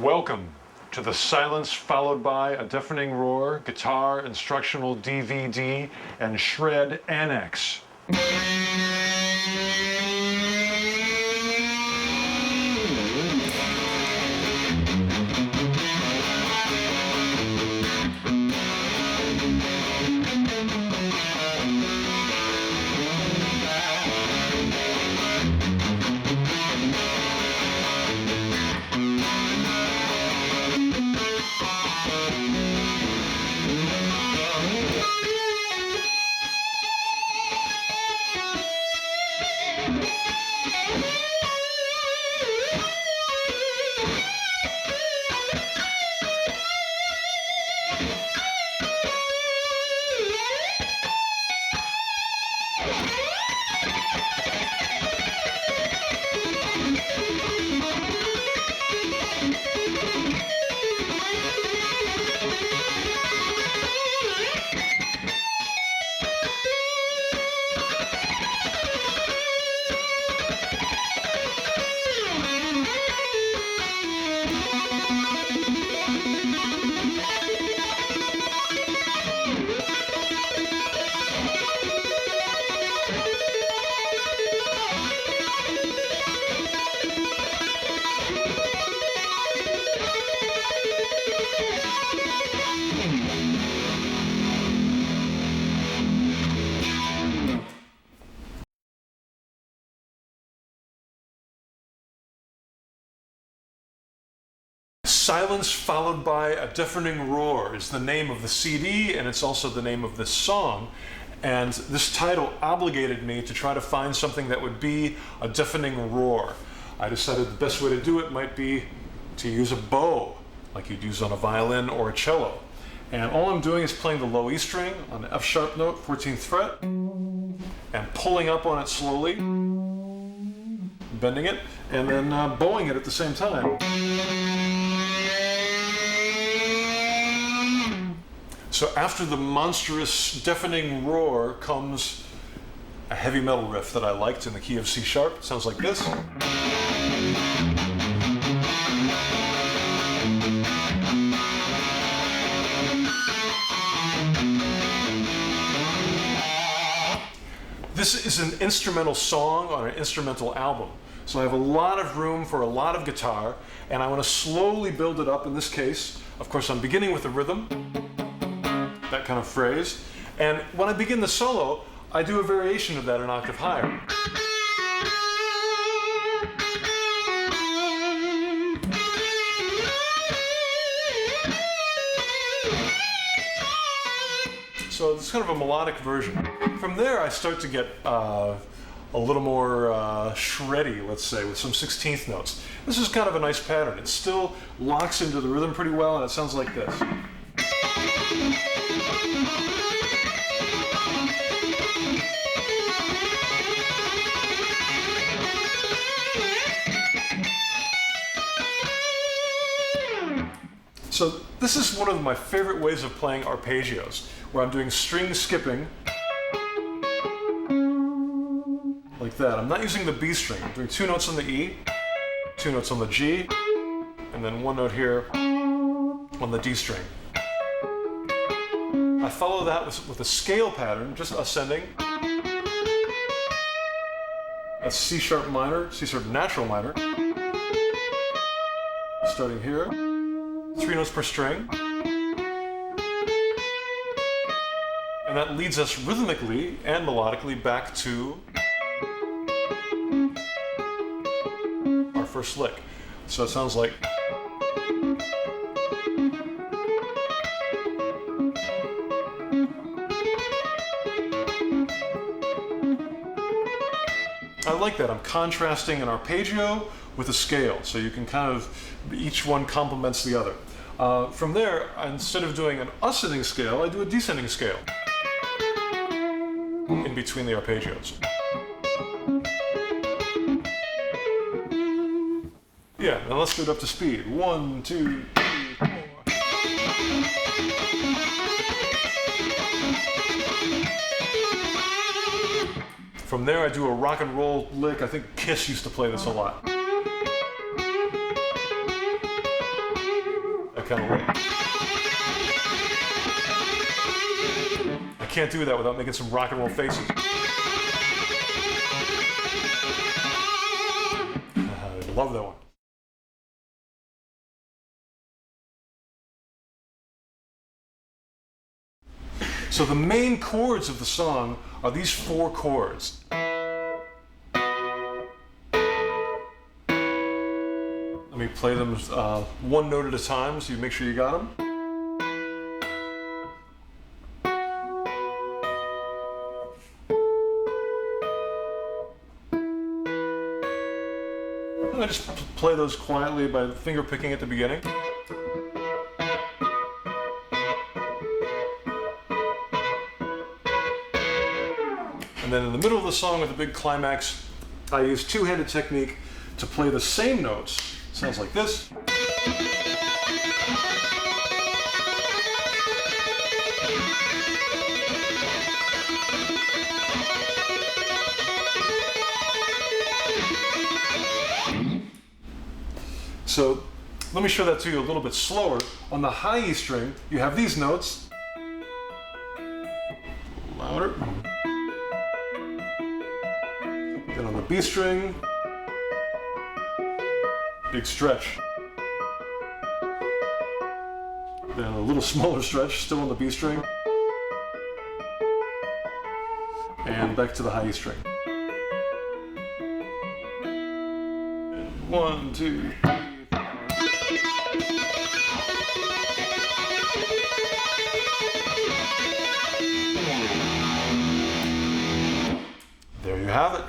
Welcome to the silence followed by a deafening roar, guitar instructional DVD, and shred annex. Silence followed by a deafening roar is the name of the CD, and it's also the name of this song. And this title obligated me to try to find something that would be a deafening roar. I decided the best way to do it might be to use a bow, like you'd use on a violin or a cello. And all I'm doing is playing the low E string on the F sharp note, 14th fret, and pulling up on it slowly, bending it, and then bowing it at the same time. So after the monstrous, deafening roar comes a heavy metal riff that I liked in the key of C sharp. It sounds like this. This is an instrumental song on an instrumental album. So I have a lot of room for a lot of guitar, and I want to slowly build it up in this case. Of course, I'm beginning with a rhythm, that kind of phrase. And when I begin the solo, I do a variation of that an octave higher. So it's kind of a melodic version. From there, I start to get a little more shreddy, let's say, with some 16th notes. This is kind of a nice pattern. It still locks into the rhythm pretty well, and it sounds like this. So this is one of my favorite ways of playing arpeggios, where I'm doing string skipping, like that. I'm not using the B string. I'm doing 2 notes on the E, 2 notes on the G, and then 1 note here on the D string. I follow that with a scale pattern, just ascending. That's C sharp minor, C sharp natural minor. Starting here, 3 notes per string. And that leads us rhythmically and melodically back to our first lick. So it sounds like. I like that. I'm contrasting an arpeggio with a scale, so you can kind of, each one complements the other. From there, instead of doing an ascending scale, I do a descending scale in between the arpeggios. Yeah, now let's do it up to speed. 1, 2, 3, 4. From there, I do a rock and roll lick. I think Kiss used to play this a lot. kind of way. I can't do that without making some rock and roll faces. I love that one. So the main chords of the song are these 4 chords. Let me play them one note at a time so you make sure you got them. I just play those quietly by finger picking at the beginning. And then in the middle of the song with the big climax, I use two-handed technique to play the same notes. Sounds like this. So let me show that to you a little bit slower. On the high E string, you have these notes. Louder. Then on the B string, big stretch. Then a little smaller stretch, still on the B string. And back to the high E string. And 1, 2, 3. There you have it.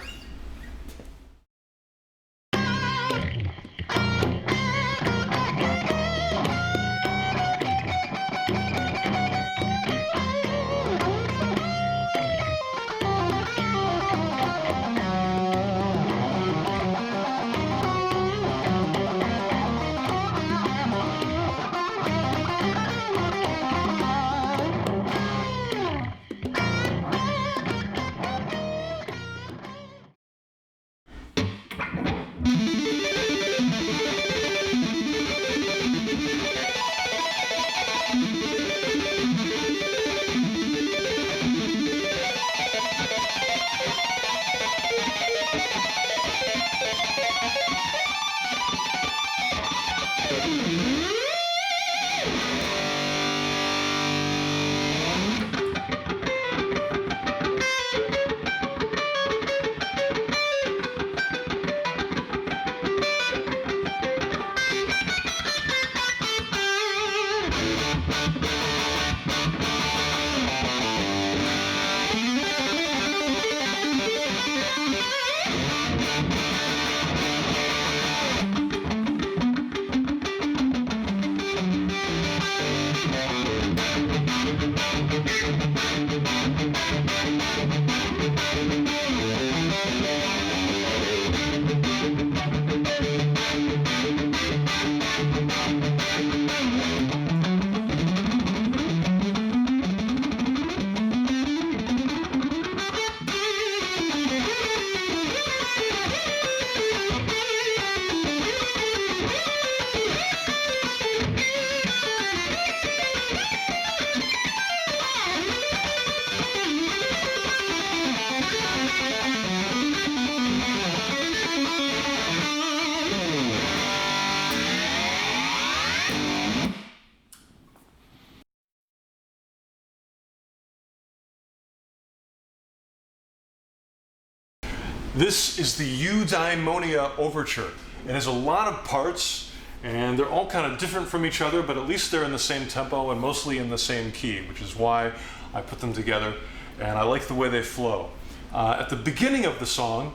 This is the Eudaimonia Overture. It has a lot of parts, and they're all kind of different from each other, but at least they're in the same tempo and mostly in the same key, which is why I put them together, and I like the way they flow. At the beginning of the song,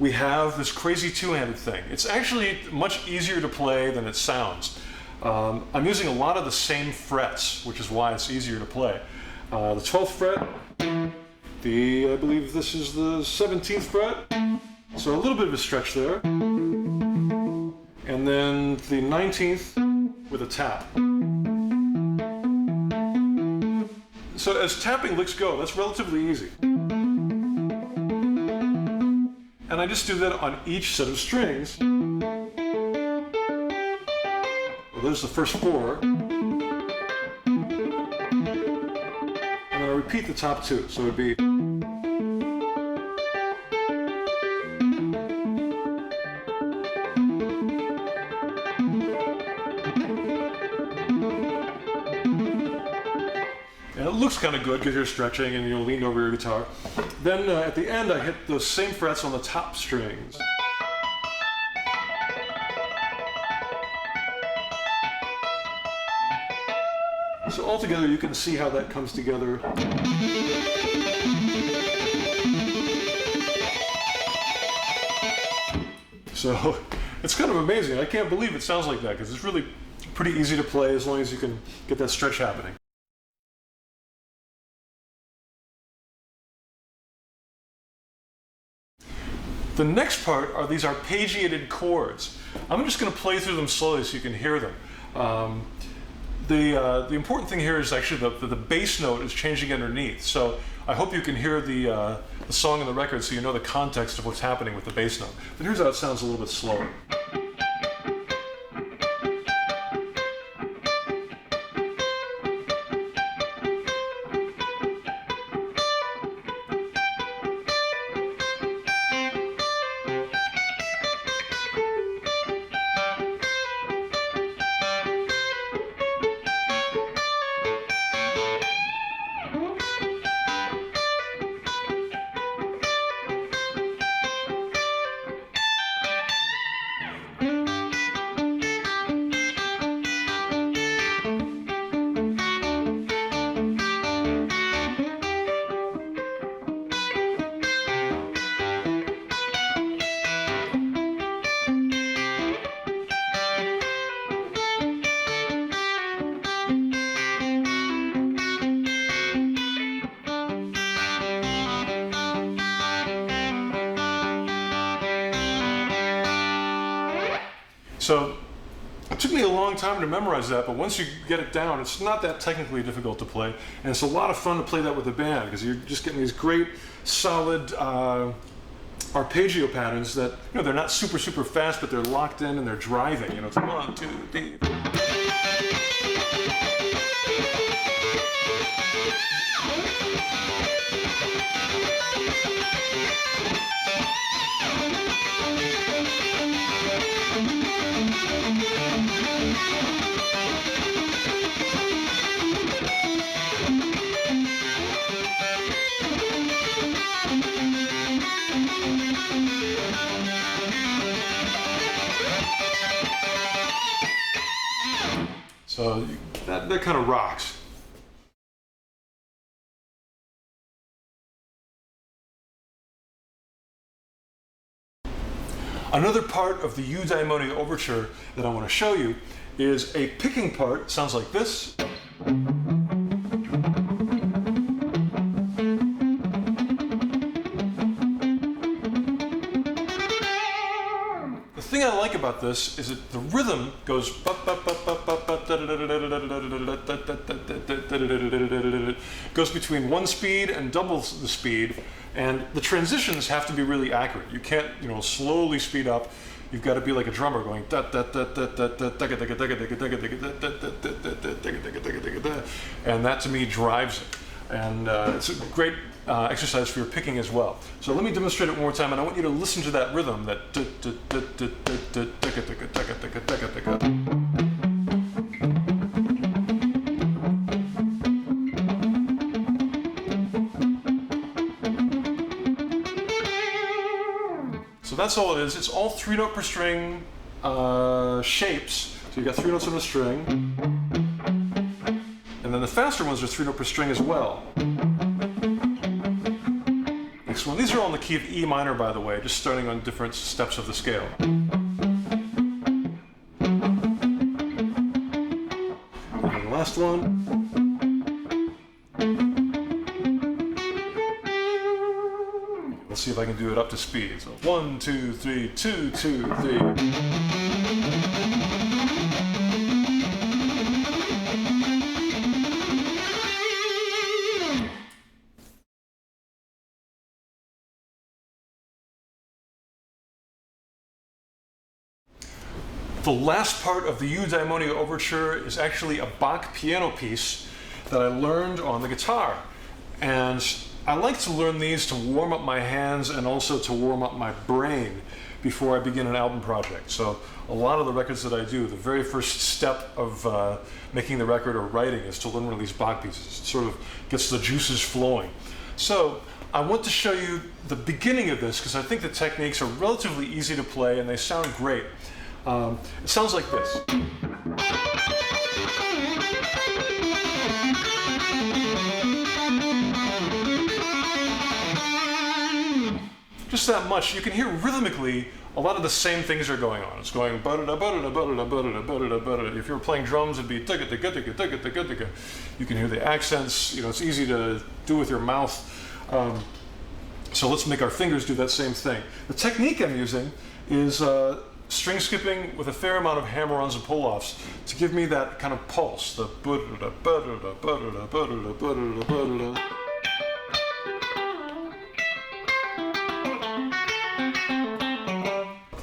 we have this crazy two-handed thing. It's actually much easier to play than it sounds. I'm using a lot of the same frets, which is why it's easier to play. The 12th fret, I believe this is the 17th fret, so a little bit of a stretch there. And then the 19th with a tap. So as tapping licks go, that's relatively easy. And I just do that on each set of strings. Well, there's the first four. And then I repeat the top two. So it would be. And it looks kind of good because you're stretching and you'll lean over your guitar. Then at the end, I hit those same frets on the top strings. So altogether, you can see how that comes together. So it's kind of amazing. I can't believe it sounds like that because it's really pretty easy to play as long as you can get that stretch happening. The next part are these arpeggiated chords. I'm just going to play through them slowly so you can hear them. The important thing here is actually the bass note is changing underneath. So I hope you can hear the song and the record so you know the context of what's happening with the bass note. But here's how it sounds a little bit slower. So it took me a long time to memorize that, but once you get it down, it's not that technically difficult to play. And it's a lot of fun to play that with a band because you're just getting these great, solid arpeggio patterns that, you know, they're not super, super fast, but they're locked in and they're driving. You know, it's 1, 2, 3. So that kind of rocks. Another part of the Eudaimonia Overture that I want to show you is a picking part. It sounds like this. The thing I like about this is that the rhythm goes between one speed and double the speed, and the transitions have to be really accurate. You can't, you know, slowly speed up. You've got to be like a drummer going and that to me drives it. And it's a great exercise for your picking as well. So let me demonstrate it one more time, and I want you to listen to that rhythm, that. So that's all it is. It's all 3-note per string shapes. So you've got 3 notes on a string. And then the faster ones are 3-note per string as well. Next one. These are all in the key of E minor, by the way, just starting on different steps of the scale. And then the last one. Let's see if I can do it up to speed. So 1, 2, 3, 2, 2, 3. The last part of the Eudaimonia Overture is actually a Bach piano piece that I learned on the guitar. And I like to learn these to warm up my hands and also to warm up my brain before I begin an album project. So a lot of the records that I do, the very first step of making the record or writing is to learn one of these Bach pieces. It sort of gets the juices flowing. So I want to show you the beginning of this because I think the techniques are relatively easy to play and they sound great. It sounds like this. Just that much. You can hear rhythmically a lot of the same things are going on. It's going ba-da-da, ba-da-da, ba-da-da, ba-da-da, ba-da-da, ba-da-da. If you were playing drums, it'd be tigga-tigga-tigga-tigga-tigga-tigga. You can hear the accents. You know, it's easy to do with your mouth. So let's make our fingers do that same thing. The technique I'm using is string skipping with a fair amount of hammer-ons and pull-offs to give me that kind of pulse. The ba-da-da, ba-da-da, ba-da-da, ba-da-da, ba-da-da, ba-da-da.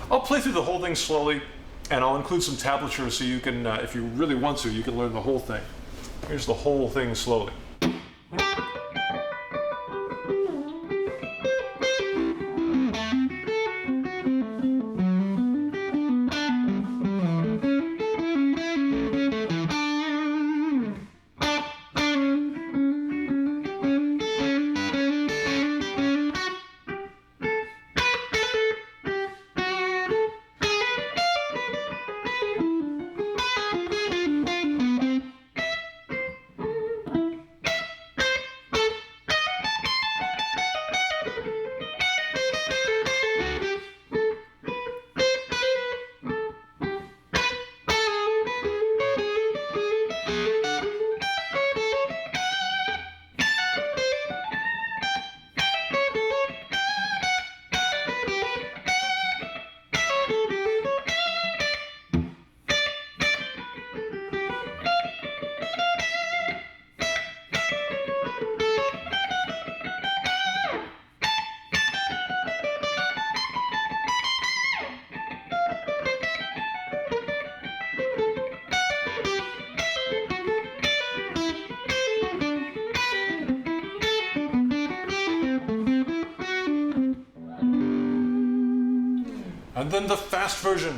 I'll play through the whole thing slowly, and I'll include some tablature so you can, if you really want to, you can learn the whole thing. Here's the whole thing slowly. And then the fast version.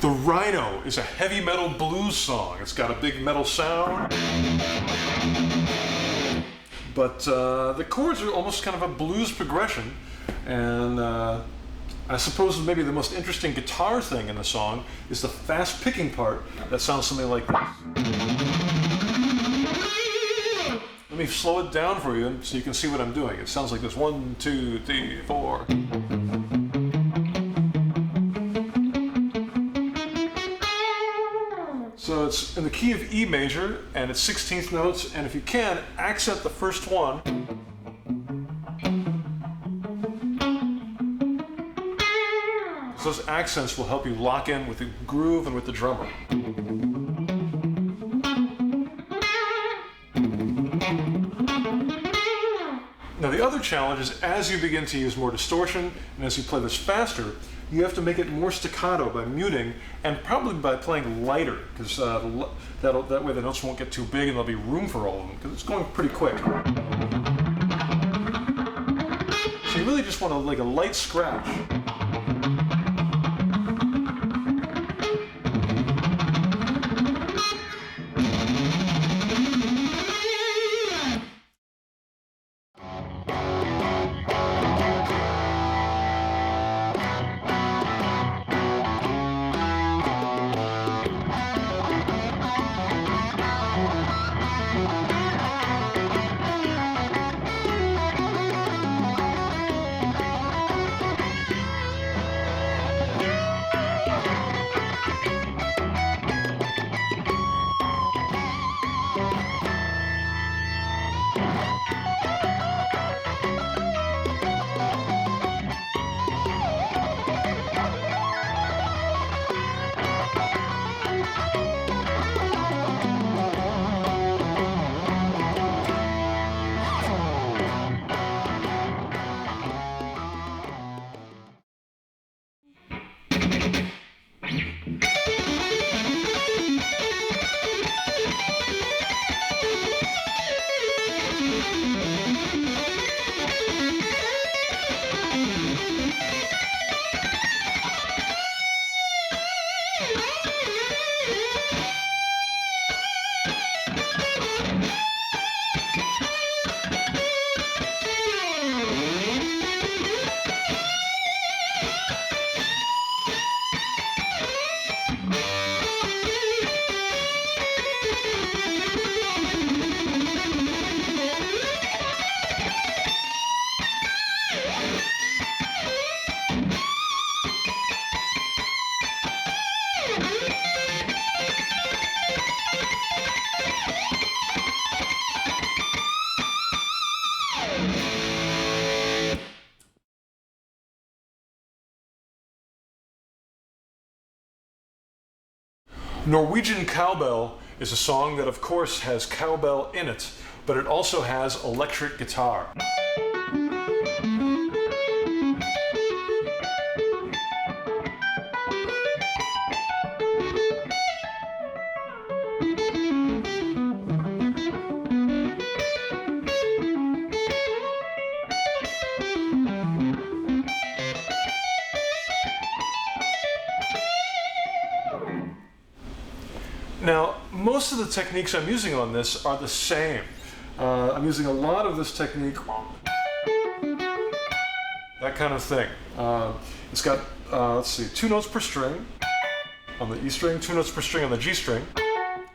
The Rhino is a heavy metal blues song. It's got a big metal sound, but the chords are almost kind of a blues progression, and I suppose maybe the most interesting guitar thing in the song is the fast picking part that sounds something like this. Let me slow it down for you so you can see what I'm doing. It sounds like this: 1, 2, 3, 4. So it's in the key of E major, and it's 16th notes, and if you can, accent the first one. So those accents will help you lock in with the groove and with the drummer. Now the other challenge is, as you begin to use more distortion and as you play this faster, you have to make it more staccato by muting and probably by playing lighter, because that way the notes won't get too big and there'll be room for all of them, because it's going pretty quick. So you really just want like a light scratch. Norwegian Cowbell is a song that of course has cowbell in it, but it also has electric guitar. Now, most of the techniques I'm using on this are the same. I'm using a lot of this technique, that kind of thing. It's got, let's see, 2 notes per string on the E string, 2 notes per string on the G string,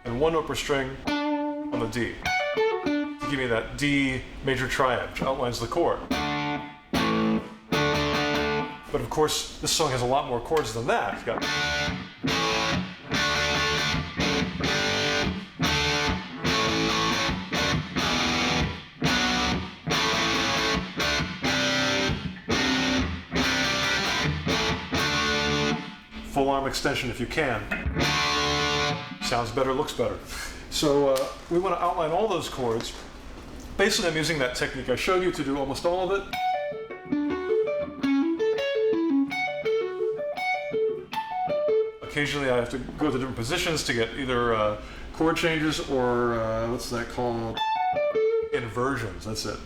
and 1 note per string on the D, to give me that D major triad, which outlines the chord. But of course, this song has a lot more chords than that. It's got full arm extension if you can. Sounds better, looks better. So we want to outline all those chords. Basically, I'm using that technique I showed you to do almost all of it. Occasionally I have to go to different positions to get either chord changes or what's that called? Inversions, that's it.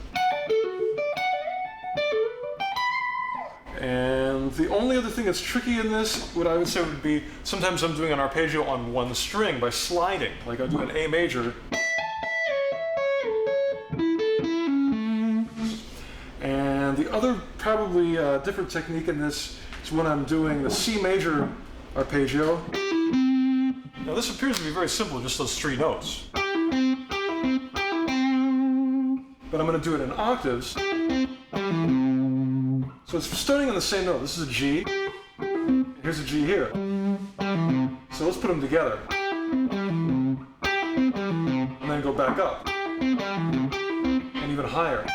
And the only other thing that's tricky in this, what I would say would be, sometimes I'm doing an arpeggio on one string by sliding. Like I'll do an A major. And the other probably different technique in this is when I'm doing the C major arpeggio. Now this appears to be very simple, just those 3 notes. But I'm going to do it in octaves. So it's starting on the same note. This is a G. Here's a G here. So let's put them together. And then go back up. And even higher.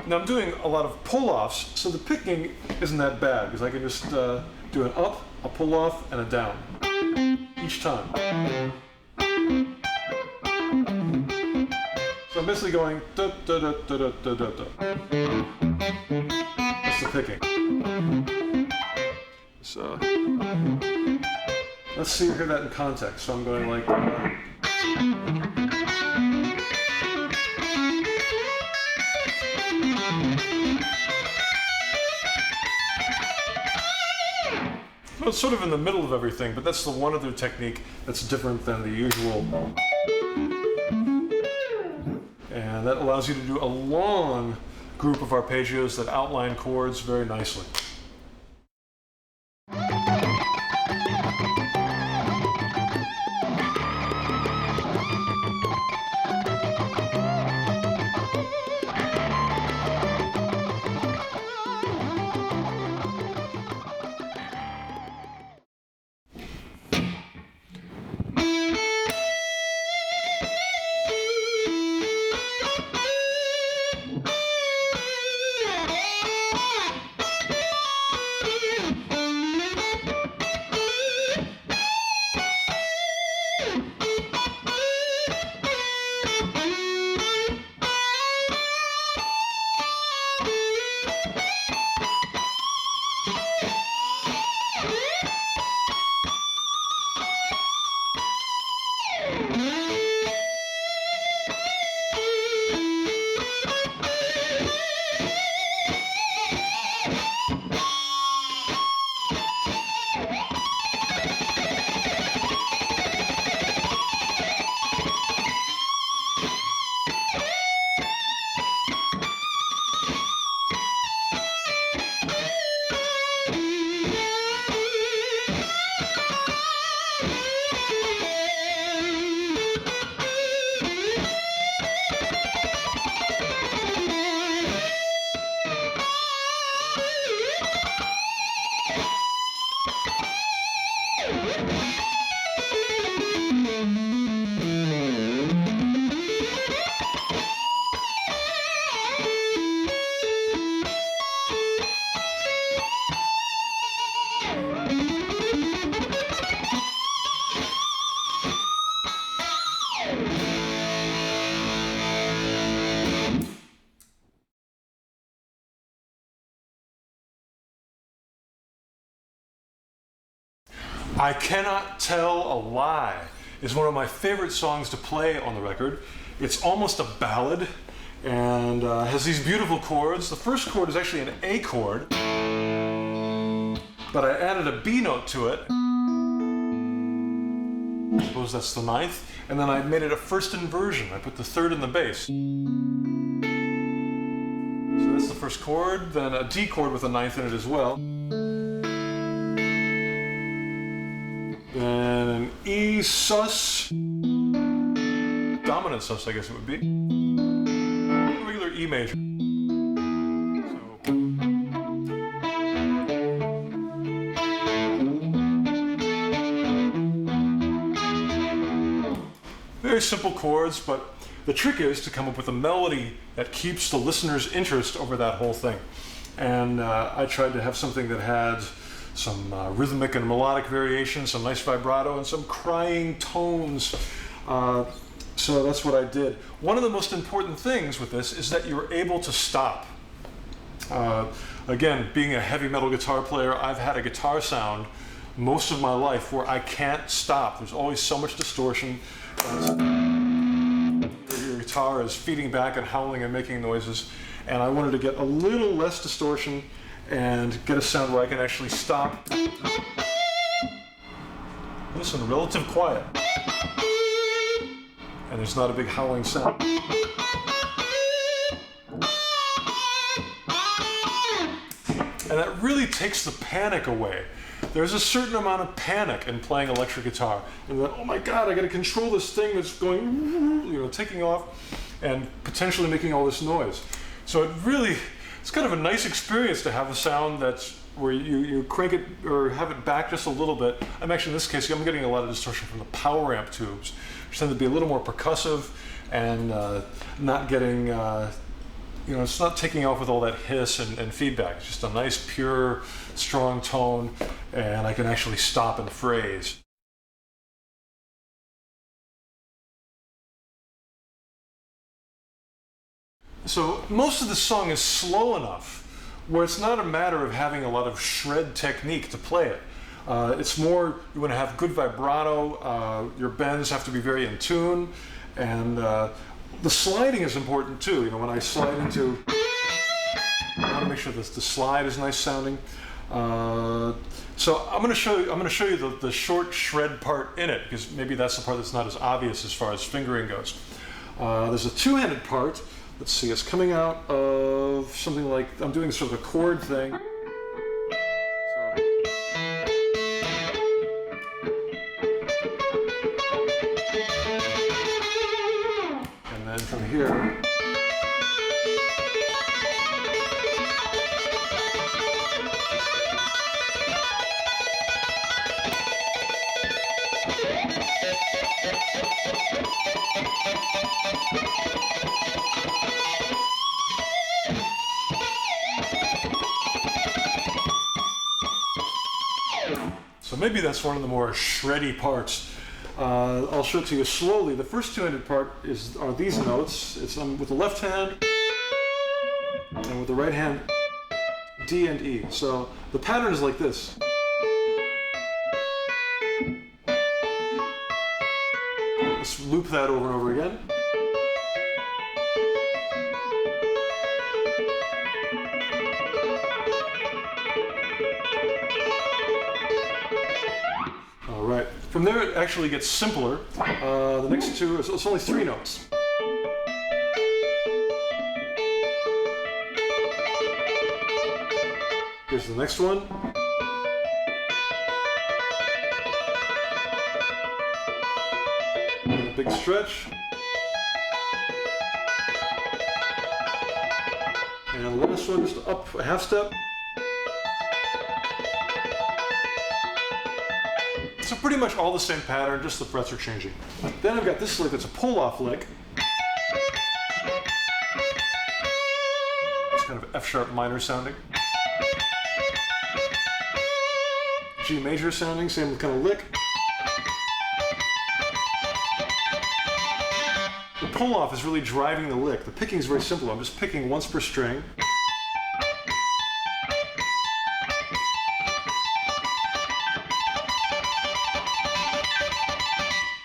Now I'm doing a lot of pull-offs, so the picking isn't that bad, because I can just do an up, a pull-off, and a down. Each time. So I'm basically going da da da da da da da da. That's the picking. So let's see, hear that in context. So I'm going like. Well, it's sort of in the middle of everything, but that's the one other technique that's different than the usual. And that allows you to do a long group of arpeggios that outline chords very nicely. I Cannot Tell a Lie is one of my favorite songs to play on the record. It's almost a ballad and has these beautiful chords. The first chord is actually an A chord, but I added a B note to it. I suppose that's the 9th. And then I made it a first inversion. I put the 3rd in the bass. So that's the first chord, then a D chord with a 9th in it as well. Then an E sus, dominant sus I guess it would be, a regular E major. Very simple chords, but the trick is to come up with a melody that keeps the listener's interest over that whole thing. And I tried to have something that had some rhythmic and melodic variation, some nice vibrato, and some crying tones. So that's what I did. One of the most important things with this is that you're able to stop. Again, being a heavy metal guitar player, I've had a guitar sound most of my life where I can't stop. There's always so much distortion. Your guitar is feeding back and howling and making noises, and I wanted to get a little less distortion and get a sound where I can actually stop, listen, relative quiet, and there's not a big howling sound. And that really takes the panic away. There's a certain amount of panic in playing electric guitar. And that, oh my God, I gotta control this thing that's going, taking off and potentially making all this noise. So it's kind of a nice experience to have a sound that's where you crank it or have it back just a little bit. I'm actually, in this case, I'm getting a lot of distortion from the power amp tubes, which tend to be a little more percussive and not getting, it's not taking off with all that hiss and feedback. It's just a nice, pure, strong tone, and I can actually stop and phrase. So most of the song is slow enough where it's not a matter of having a lot of shred technique to play it. It's more, you want to have good vibrato, your bends have to be very in tune, and the sliding is important too. When I slide into, I want to make sure that the slide is nice sounding. So I'm going to show you the short shred part in it, because maybe that's the part that's not as obvious as far as fingering goes. There's a two-handed part. Let's see, it's coming out of something like, I'm doing sort of a chord thing. And then from here. So maybe that's one of the more shreddy parts. I'll show it to you slowly. The first two-handed part are these notes. It's with the left hand and with the right hand, D and E. So the pattern is like this. Let's loop that over and over again. All right. From there, it actually gets simpler. The next two, it's only three notes. Here's the next one. And a big stretch. And the last one, just up a half step. So pretty much all the same pattern, just the frets are changing. Then I've got this lick that's a pull-off lick. It's kind of F-sharp minor sounding. G major sounding, same kind of lick. The pull-off is really driving the lick. The picking is very simple. I'm just picking once per string.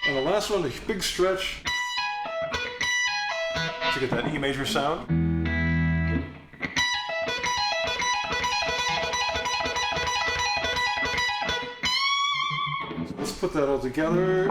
And the last one, a big stretch to get that E major sound. So let's put that all together.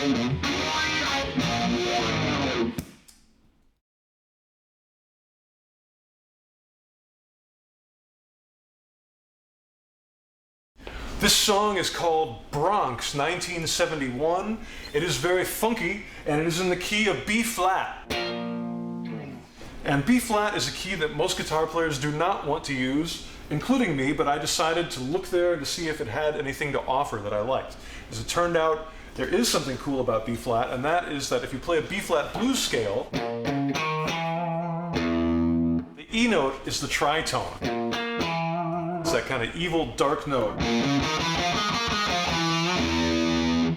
This song is called Bronx 1971. It is very funky, and it is in the key of B flat. And B flat is a key that most guitar players do not want to use, including me, but I decided to look there to see if it had anything to offer that I liked. As it turned out, there is something cool about B flat, and that is that if you play a B flat blues scale, the E note is the tritone. It's that kind of evil, dark note. And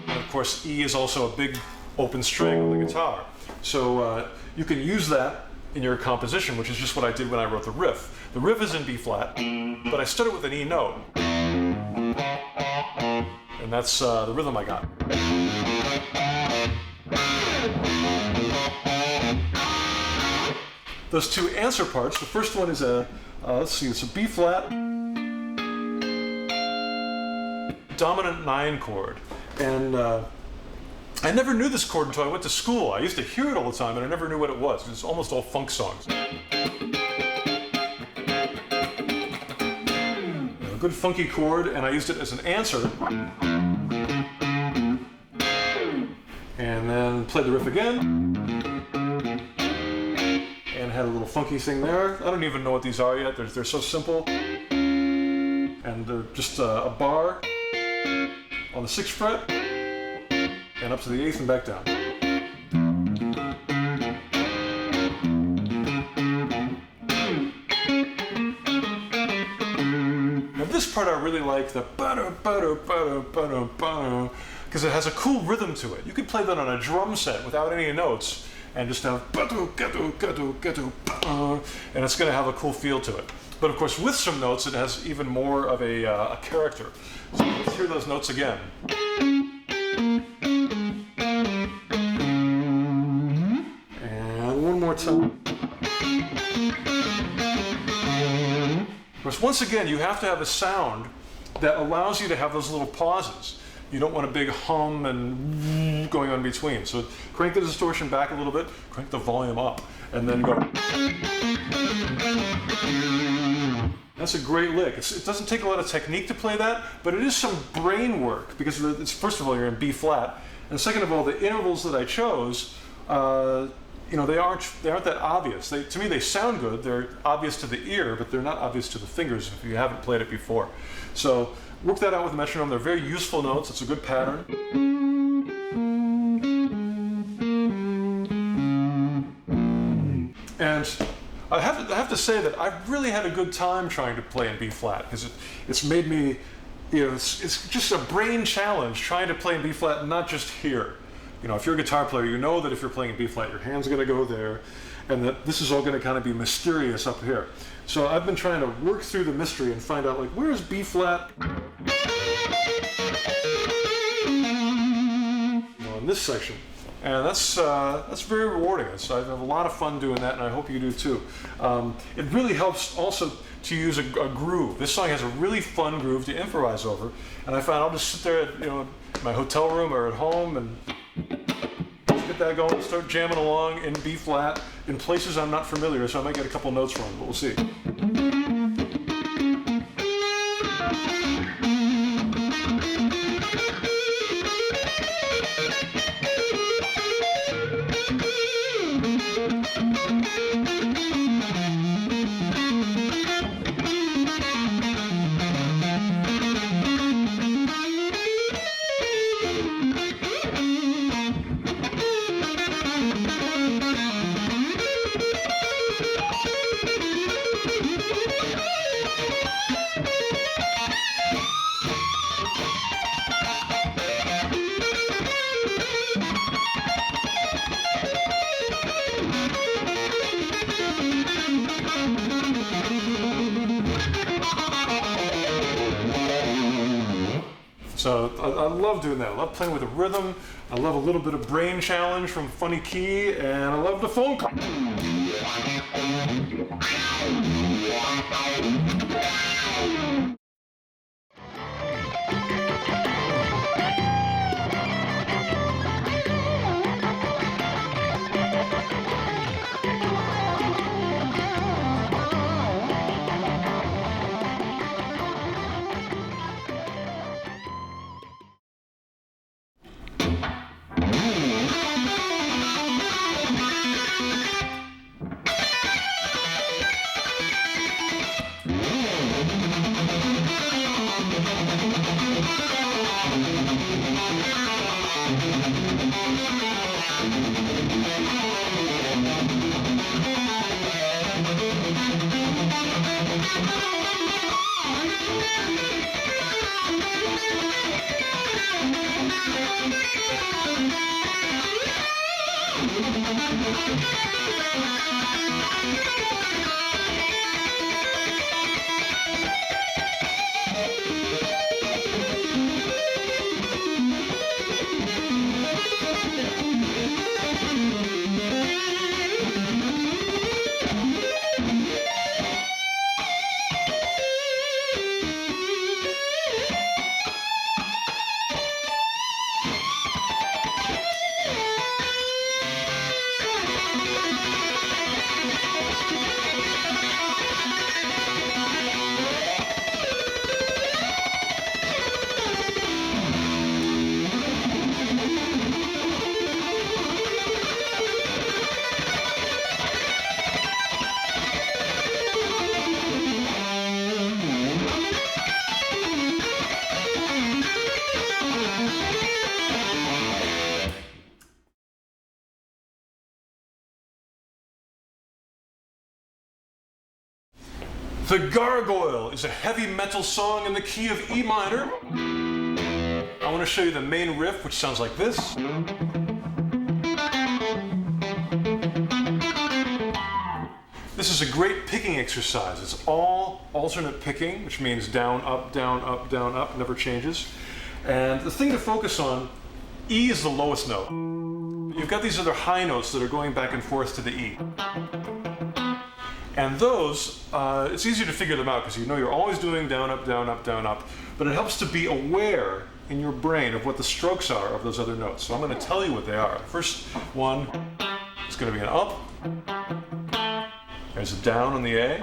of course, E is also a big open string on the guitar. So you can use that in your composition, which is just what I did when I wrote the riff. The riff is in B flat, but I started with an E note. And that's the rhythm I got. Those two answer parts, the first one is a, let's see, it's a B flat, dominant 9 chord. And I never knew this chord until I went to school. I used to hear it all the time, and I never knew what it was. It's almost all funk songs. A good funky chord, and I used it as an answer. And then played the riff again. And had a little funky thing there. I don't even know what these are yet. They're so simple. And they're just a bar on the 6th fret, and up to the 8th and back down. Now this part I really like, the because it has a cool rhythm to it. You could play that on a drum set without any notes and just have and it's going to have a cool feel to it. But of course, with some notes, it has even more of a character. So let's hear those notes again. And one more time. Of course, once again, you have to have a sound that allows you to have those little pauses. You don't want a big hum and going on between. So crank the distortion back a little bit, crank the volume up, and then go. That's a great lick. It doesn't take a lot of technique to play that, but it is some brain work, because it's, first of all, you're in B flat, and second of all, the intervals that I chose, you know, they aren't that obvious. To me, they sound good. They're obvious to the ear, but they're not obvious to the fingers if you haven't played it before. So work that out with the metronome. They're very useful notes. It's a good pattern. And I have to say that I've really had a good time trying to play in B flat, because it's made me, you know, it's just a brain challenge trying to play in B flat and not just here. You know, if you're a guitar player, you know that if you're playing in B flat, your hand's going to go there, and that this is all going to kind of be mysterious up here. So I've been trying to work through the mystery and find out, like, where's B flat? You know, in this section. And that's very rewarding. I have a lot of fun doing that, and I hope you do too. It really helps also to use a groove. This song has a really fun groove to improvise over, and I found I'll just sit there at, you know, in my hotel room or at home and get that going, start jamming along in B flat in places I'm not familiar, so I might get a couple notes wrong, but we'll see. So I love doing that. I love playing with a rhythm. I love a little bit of brain challenge from funny key, and I love the phone call. The Gargoyle is a heavy metal song in the key of E minor. I want to show you the main riff, which sounds like this. This is a great picking exercise. It's all alternate picking, which means down, up, never changes. And the thing to focus on, E is the lowest note. You've got these other high notes that are going back and forth to the E. And those, it's easier to figure them out because you know you're always doing down, up, but it helps to be aware in your brain of what the strokes are of those other notes. So I'm going to tell you what they are. The first one is going to be an up. There's a down on the A.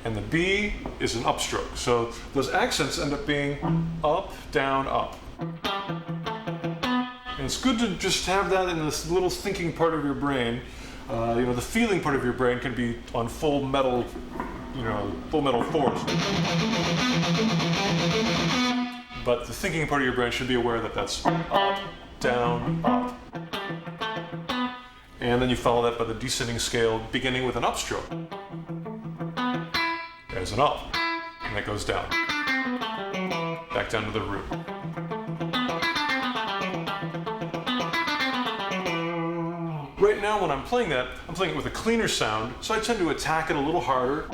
And the B is an upstroke. So those accents end up being up, down, up. And it's good to just have that in this little thinking part of your brain. You know, the feeling part of your brain can be on full metal, full metal force. But the thinking part of your brain should be aware that that's up, down, up. And then you follow that by the descending scale, beginning with an upstroke. There's an up, and that goes down. Back down to the root. Right now when I'm playing that, I'm playing it with a cleaner sound, so I tend to attack it a little harder.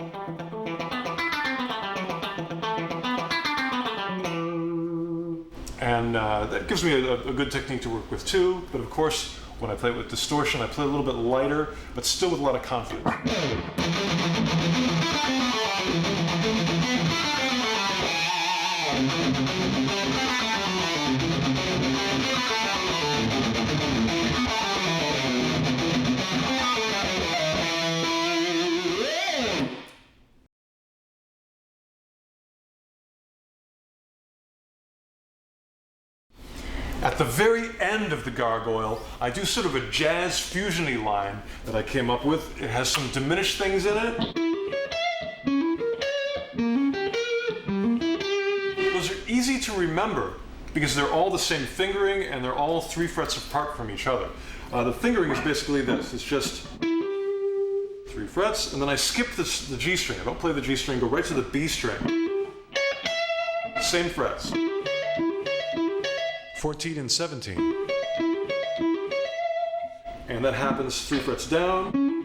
And that gives me a good technique to work with too, but of course, when I play it with distortion, I play a little bit lighter, but still with a lot of confidence. At the very end of the Gargoyle, I do sort of a jazz fusion-y line that I came up with. It has some diminished things in it. Those are easy to remember because they're all the same fingering and they're all 3 frets apart from each other. The fingering is basically this. It's just 3 frets, and then I skip the G string. I don't play the G string, go right to the B string. Same frets. 14 and 17. And that happens 3 frets down,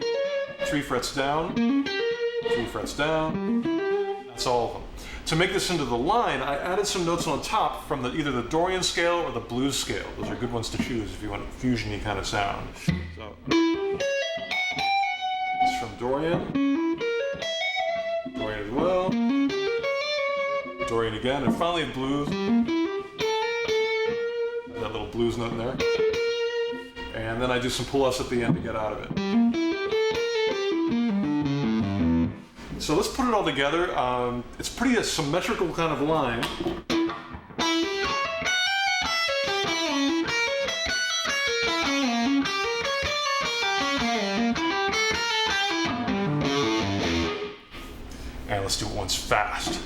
3 frets down, 3 frets down. That's all of them. To make this into the line, I added some notes on top from either the Dorian scale or the blues scale. Those are good ones to choose if you want a fusion-y kind of sound. So, it's from Dorian, Dorian as well, Dorian again, and finally blues. That little blues note in there. And then I do some pull-offs at the end to get out of it. So let's put it all together. It's pretty a symmetrical kind of line. And let's do it once fast.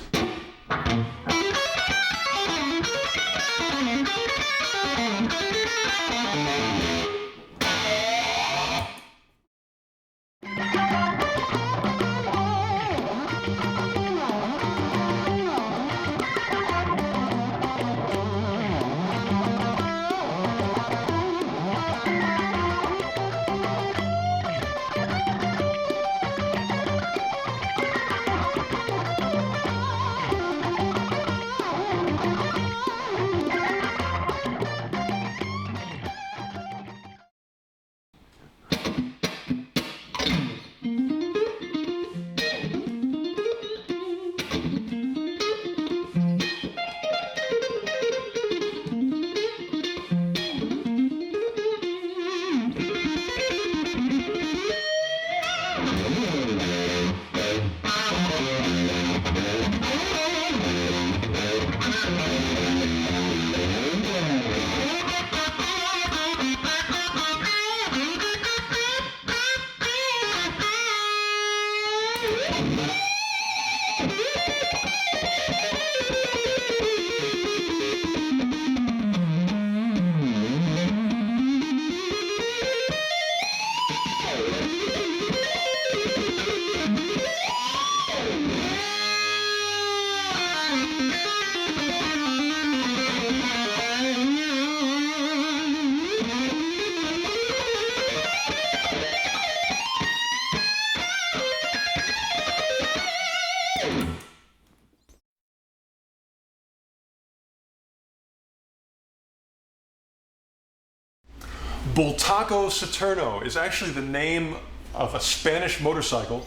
Bultaco Saturno is actually the name of a Spanish motorcycle,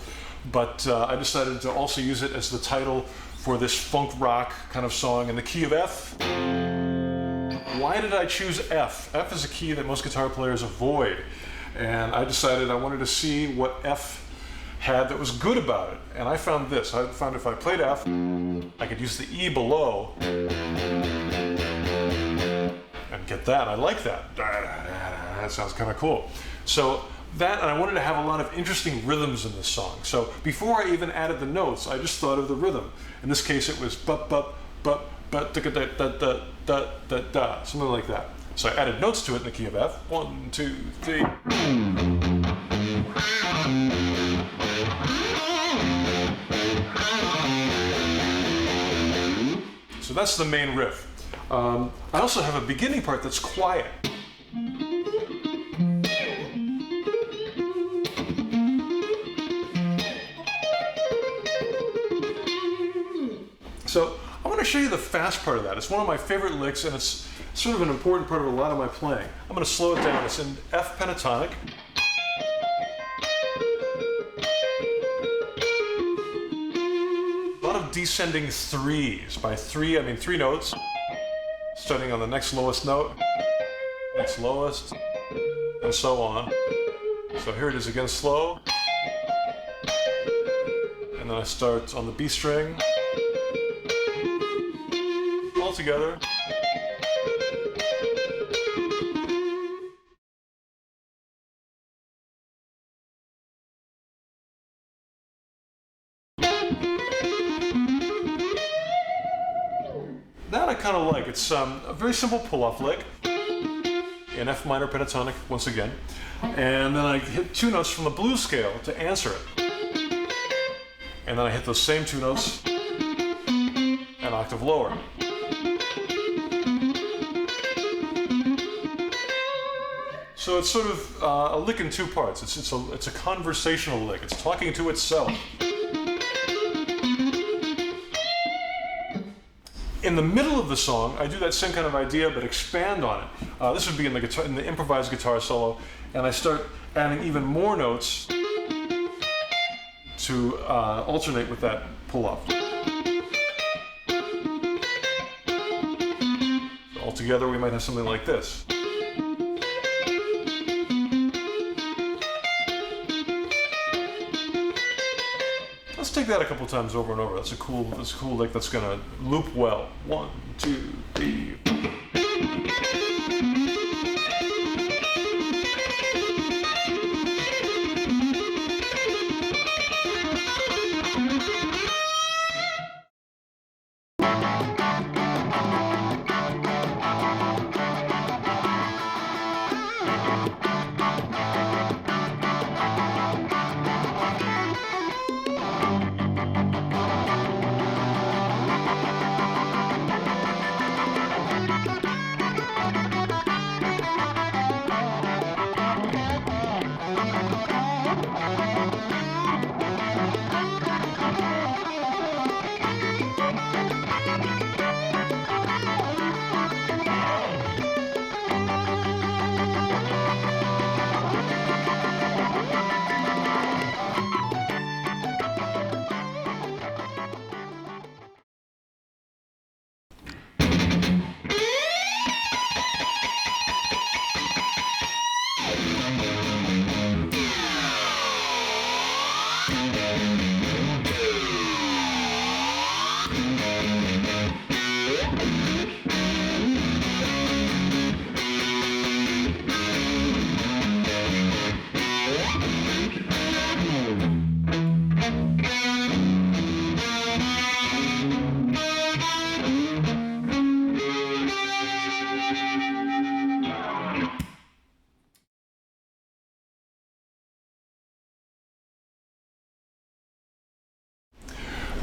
but I decided to also use it as the title for this funk rock kind of song in the key of F. Why did I choose F? F is a key that most guitar players avoid, and I decided I wanted to see what F had that was good about it, and I found this. I found if I played F, I could use the E below and get that. I like that. That sounds kind of cool. So that, and I wanted to have a lot of interesting rhythms in this song. So before I even added the notes, I just thought of the rhythm. In this case, it was bup bup bup bup da da da da da da da, something like that. So I added notes to it in the key of F. 1, 2, 3. So that's the main riff. I also have a beginning part that's quiet. So I want to show you the fast part of that. It's one of my favorite licks, and it's sort of an important part of a lot of my playing. I'm going to slow it down. It's in F pentatonic. A lot of descending threes. By three, I mean 3 notes, starting on the next lowest note, next lowest, and so on. So here it is again, slow. And then I start on the B string. All together. That I kind of like. It's a very simple pull-off lick in F minor pentatonic once again, and then I hit 2 notes from the blues scale to answer it, and then I hit those same 2 notes an octave lower. So it's sort of a lick in 2 parts. It's a conversational lick. It's talking to itself. In the middle of the song, I do that same kind of idea, but expand on it. This would be in the improvised guitar solo, and I start adding even more notes to alternate with that pull-off. So altogether, we might have something like this. Let's take that a couple times over and over. That's a cool lick that's gonna loop well. 1, 2, 3.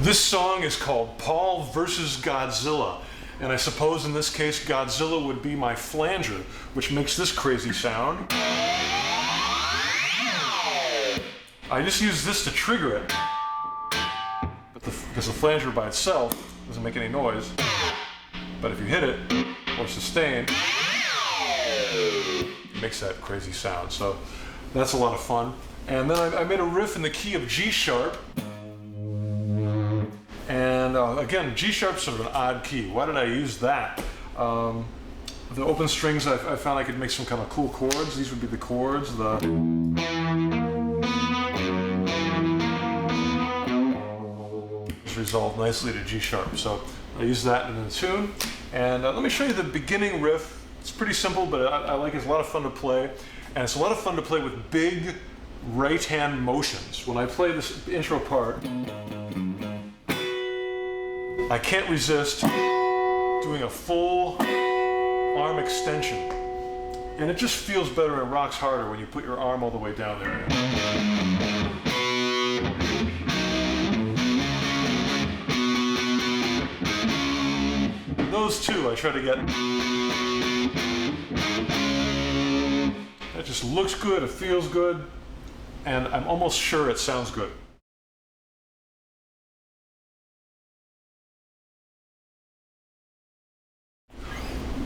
This song is called Paul versus Godzilla, and I suppose in this case Godzilla would be my flanger, which makes this crazy sound. I just use this to trigger it, but because the flanger by itself doesn't make any noise. But if you hit it, or sustain, it makes that crazy sound. So that's a lot of fun. And then I made a riff in the key of G sharp. And again, G sharp's sort of an odd key. Why did I use that? The open strings, I found I could make some kind of cool chords. These would be the chords. It's resolved nicely to G sharp. So I use that in the tune. And let me show you the beginning riff. It's pretty simple, but I like it. It's a lot of fun to play. And it's a lot of fun to play with big right hand motions. When I play this intro part, I can't resist doing a full arm extension. And it just feels better and rocks harder when you put your arm all the way down there. Those two I try to get. It just looks good, it feels good, and I'm almost sure it sounds good.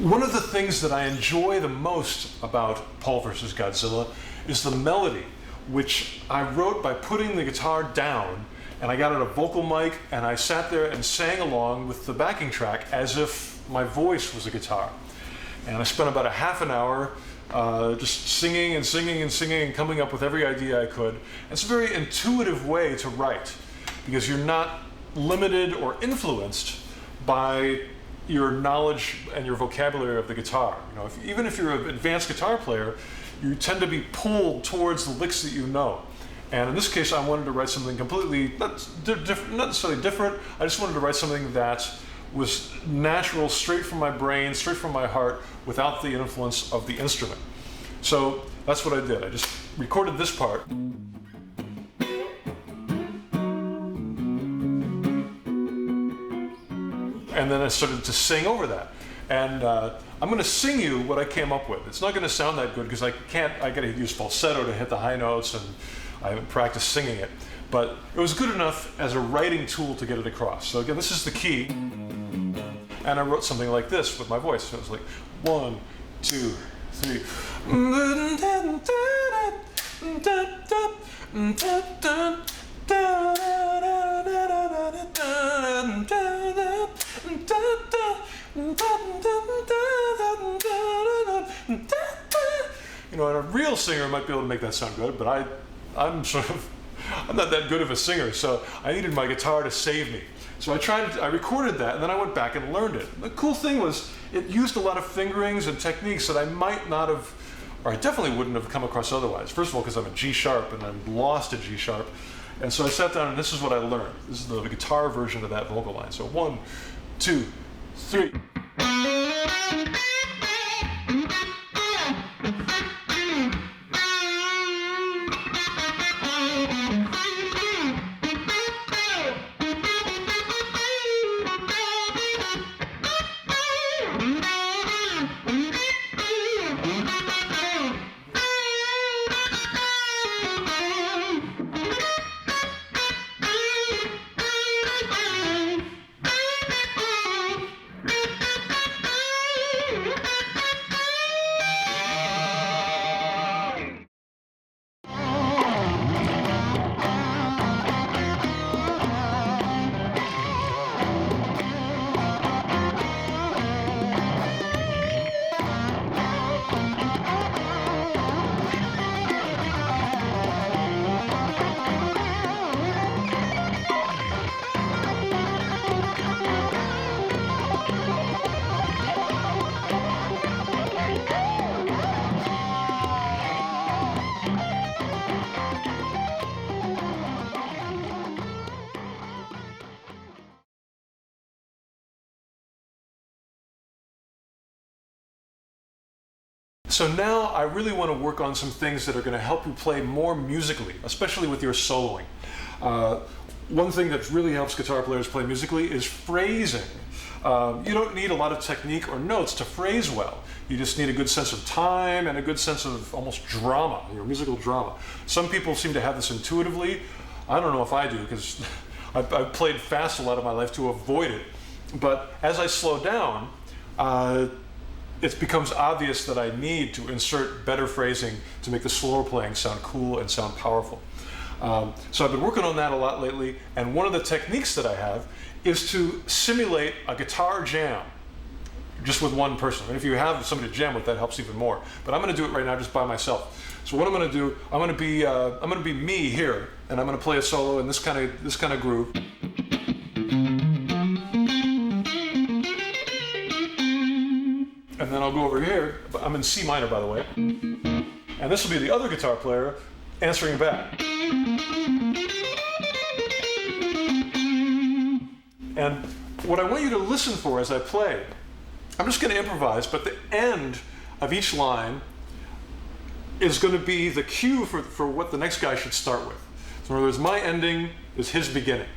One of the things that I enjoy the most about Paul vs. Godzilla is the melody, which I wrote by putting the guitar down, and I got out a vocal mic, and I sat there and sang along with the backing track as if my voice was a guitar. And I spent about a half an hour just singing and singing and singing and coming up with every idea I could. It's a very intuitive way to write, because you're not limited or influenced by your knowledge and your vocabulary of the guitar. You know, even if you're an advanced guitar player, you tend to be pulled towards the licks that you know. And in this case, I wanted to write something completely, not necessarily different, I just wanted to write something that was natural, straight from my brain, straight from my heart, without the influence of the instrument. So that's what I did. I just recorded this part. And then I started to sing over that. And I'm going to sing you what I came up with. It's not going to sound that good because I got to use falsetto to hit the high notes, and I haven't practiced singing it. But it was good enough as a writing tool to get it across. So again, this is the key. And I wrote something like this with my voice. So it was like 1, 2, 3. You know, and a real singer might be able to make that sound good, but I'm not that good of a singer, so I needed my guitar to save me. So I recorded that, and then I went back and learned it. The cool thing was, it used a lot of fingerings and techniques that I might not have, or I definitely wouldn't have come across otherwise. First of all, because I'm a G sharp, and I'm lost at G sharp. And so I sat down, and this is what I learned. This is the guitar version of that vocal line. So 1, 2, 3. So now I really want to work on some things that are going to help you play more musically, especially with your soloing. one thing that really helps guitar players play musically is phrasing. You don't need a lot of technique or notes to phrase well. You just need a good sense of time and a good sense of almost drama, musical drama. Some people seem to have this intuitively. I don't know if I do, because I've played fast a lot of my life to avoid it. But as I slow down, it becomes obvious that I need to insert better phrasing to make the slower playing sound cool and sound powerful. So I've been working on that a lot lately, and one of the techniques that I have is to simulate a guitar jam just with one person. And if you have somebody to jam with, that helps even more. But I'm going to do it right now just by myself. So what I'm going to do, I'm going to be me here, and I'm going to play a solo in this kind of groove. And then I'll go over here. I'm in C minor, by the way. And this will be the other guitar player answering back. And what I want you to listen for as I play, I'm just going to improvise, but the end of each line is going to be the cue for what the next guy should start with. So in other words, my ending is his beginning.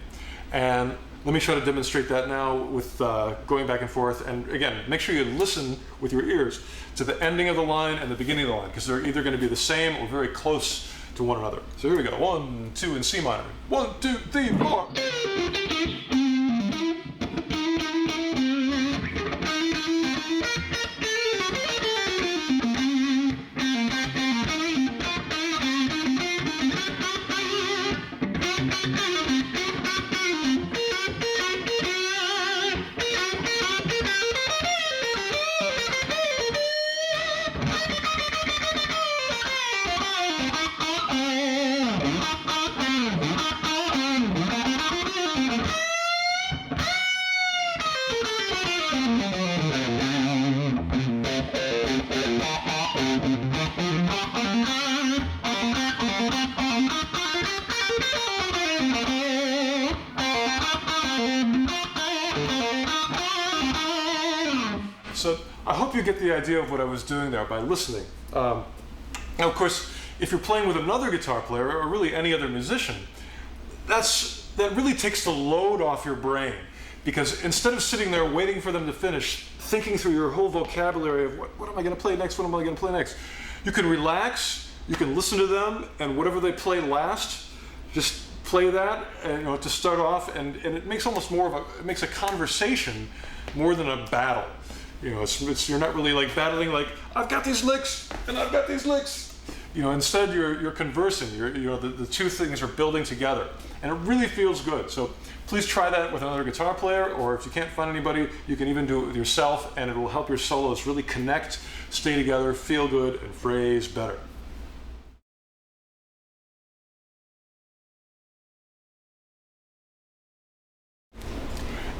And let me try to demonstrate that now with going back and forth. And again, make sure you listen with your ears to the ending of the line and the beginning of the line, because they're either going to be the same or very close to one another. So here we go. 1, 2 in C minor. 1, 2, 3, 4. So I hope you get the idea of what I was doing there by listening. Now, of course, if you're playing with another guitar player or really any other musician, that really takes the load off your brain, because instead of sitting there waiting for them to finish, thinking through your whole vocabulary of what am I going to play next, what am I going to play next, you can relax, you can listen to them, and whatever they play last, just play that, and, to start off, and it makes almost more of it makes a conversation more than a battle. You're not really like battling, like I've got these licks and I've got these licks. Instead you're conversing. The two things are building together, and it really feels good. So please try that with another guitar player, or if you can't find anybody, you can even do it with yourself, and it will help your solos really connect, stay together, feel good, and phrase better.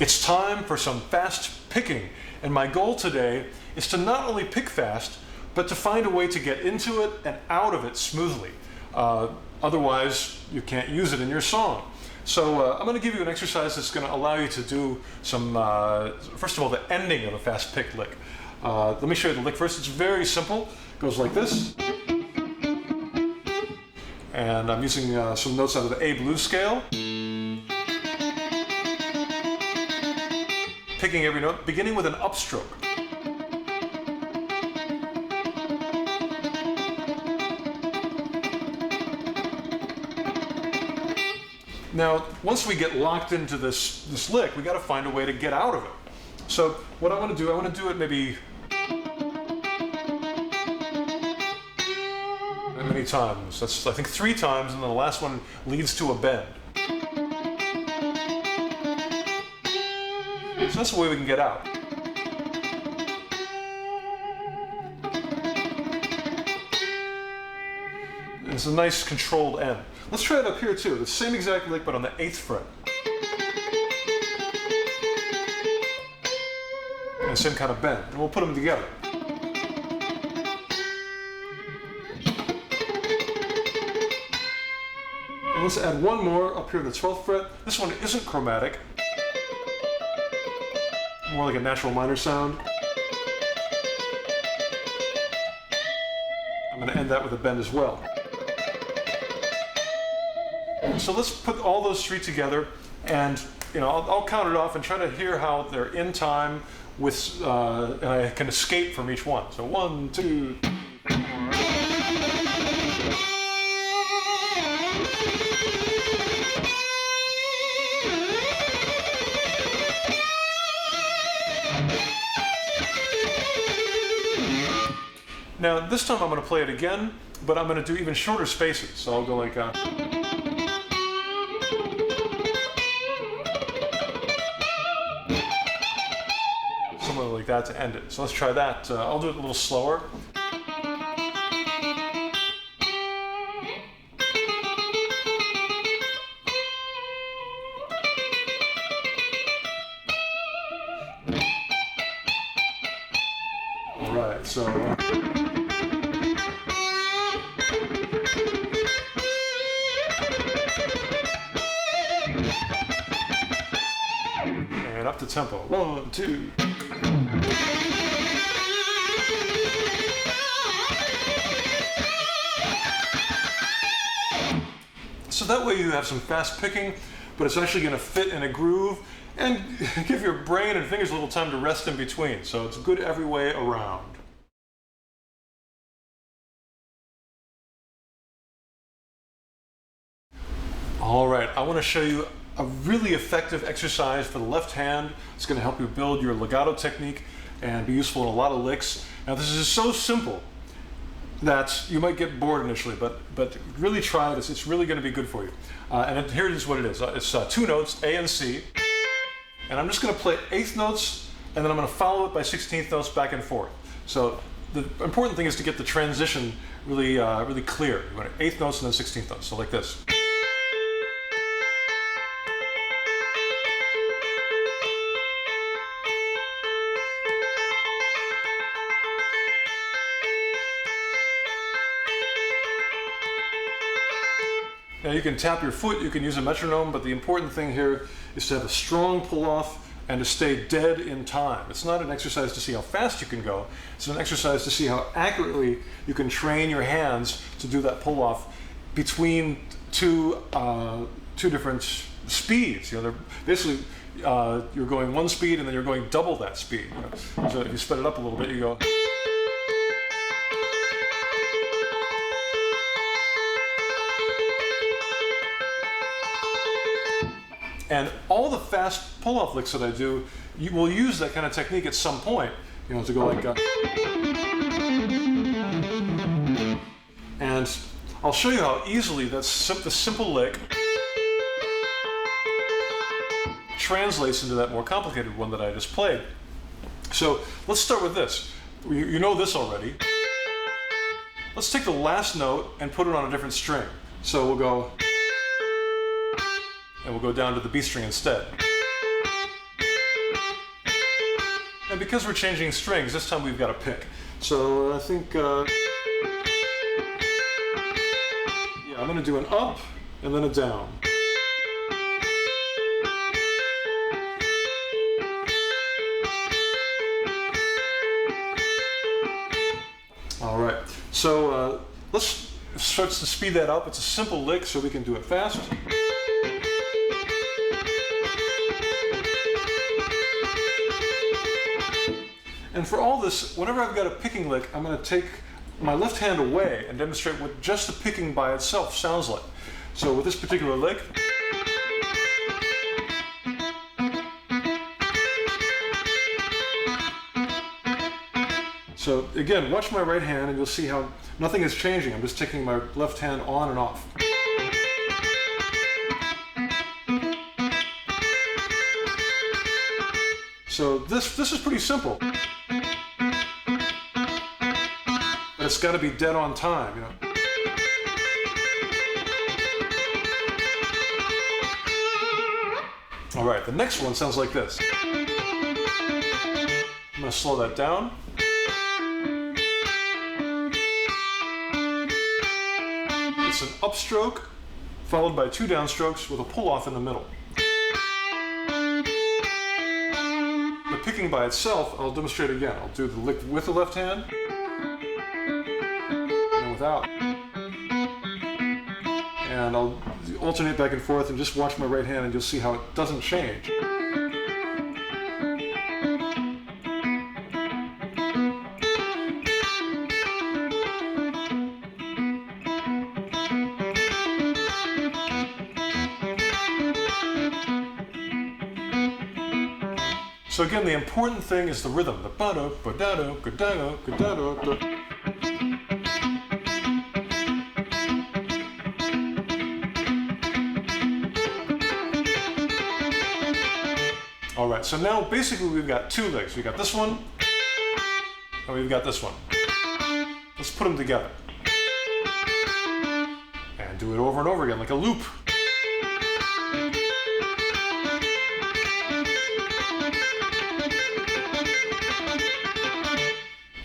It's time for some fast picking, and my goal today is to not only pick fast, but to find a way to get into it and out of it smoothly. Otherwise, you can't use it in your song. So I'm going to give you an exercise that's going to allow you to do some, first of all, the ending of a fast pick lick. Let me show you the lick first. It's very simple. It goes like this. And I'm using some notes out of the A blues scale. Picking every note, beginning with an upstroke. Now, once we get locked into this lick, we got to find a way to get out of it. So what I want to do it maybe many times. That's, I think, 3 times, and then the last one leads to a bend. So that's the way we can get out. It's a nice controlled end. Let's try it up here too. The same exact lick, but on the 8th fret. And same kind of bend. And we'll put them together. And let's add one more up here on the 12th fret. This one isn't chromatic. More like a natural minor sound. I'm going to end that with a bend as well. So let's put all those three together, and I'll count it off and try to hear how they're in time with, and I can escape from each one. So 1, 2, 3, 4. Now this time I'm going to play it again, but I'm going to do even shorter spaces. So I'll go like somewhere like that to end it. So let's try that. I'll do it a little slower. All right, so. And up to tempo. 1, 2. So that way you have some fast picking, but it's actually going to fit in a groove and give your brain and fingers a little time to rest in between. So it's good every way around. All right, I want to show you a really effective exercise for the left hand. It's going to help you build your legato technique and be useful in a lot of licks. Now this is so simple that you might get bored initially, but really try this. It's really going to be good for you. And here it is what it is. It's 2 notes, A and C. And I'm just going to play 8th notes, and then I'm going to follow it by 16th notes back and forth. So the important thing is to get the transition really, really clear. You want 8th notes and then 16th notes, so like this. Now you can tap your foot, you can use a metronome, but the important thing here is to have a strong pull-off and to stay dead in time. It's not an exercise to see how fast you can go, it's an exercise to see how accurately you can train your hands to do that pull-off between two different speeds. They're basically, you're going one speed and then you're going double that speed. So if you sped it up a little bit, you go. And all the fast pull-off licks that I do, you will use that kind of technique at some point, to go like. And I'll show you how easily the simple lick translates into that more complicated one that I just played. So let's start with this. You know this already. Let's take the last note and put it on a different string. So we'll go. And we'll go down to the B string instead. And because we're changing strings, this time we've got to pick. So I think, yeah, I'm going to do an up and then a down. All right, so let's start to speed that up. It's a simple lick, so we can do it fast. And for all this, whenever I've got a picking lick, I'm going to take my left hand away and demonstrate what just the picking by itself sounds like. So with this particular lick, so again, watch my right hand and you'll see how nothing is changing. I'm just taking my left hand on and off. So this is pretty simple. But it's got to be dead on time, All right, the next one sounds like this. I'm going to slow that down. It's an upstroke followed by 2 downstrokes with a pull-off in the middle. The picking by itself, I'll demonstrate again. I'll do the lick with the left hand and without. And I'll alternate back and forth and just watch my right hand and you'll see how it doesn't change. So again, the important thing is the rhythm. The ba-do, ba-da-do, ga-da-do, ga-da-do, ga. All right, so now basically we've got two licks. We've got this one, and we've got this one. Let's put them together. And do it over and over again, like a loop.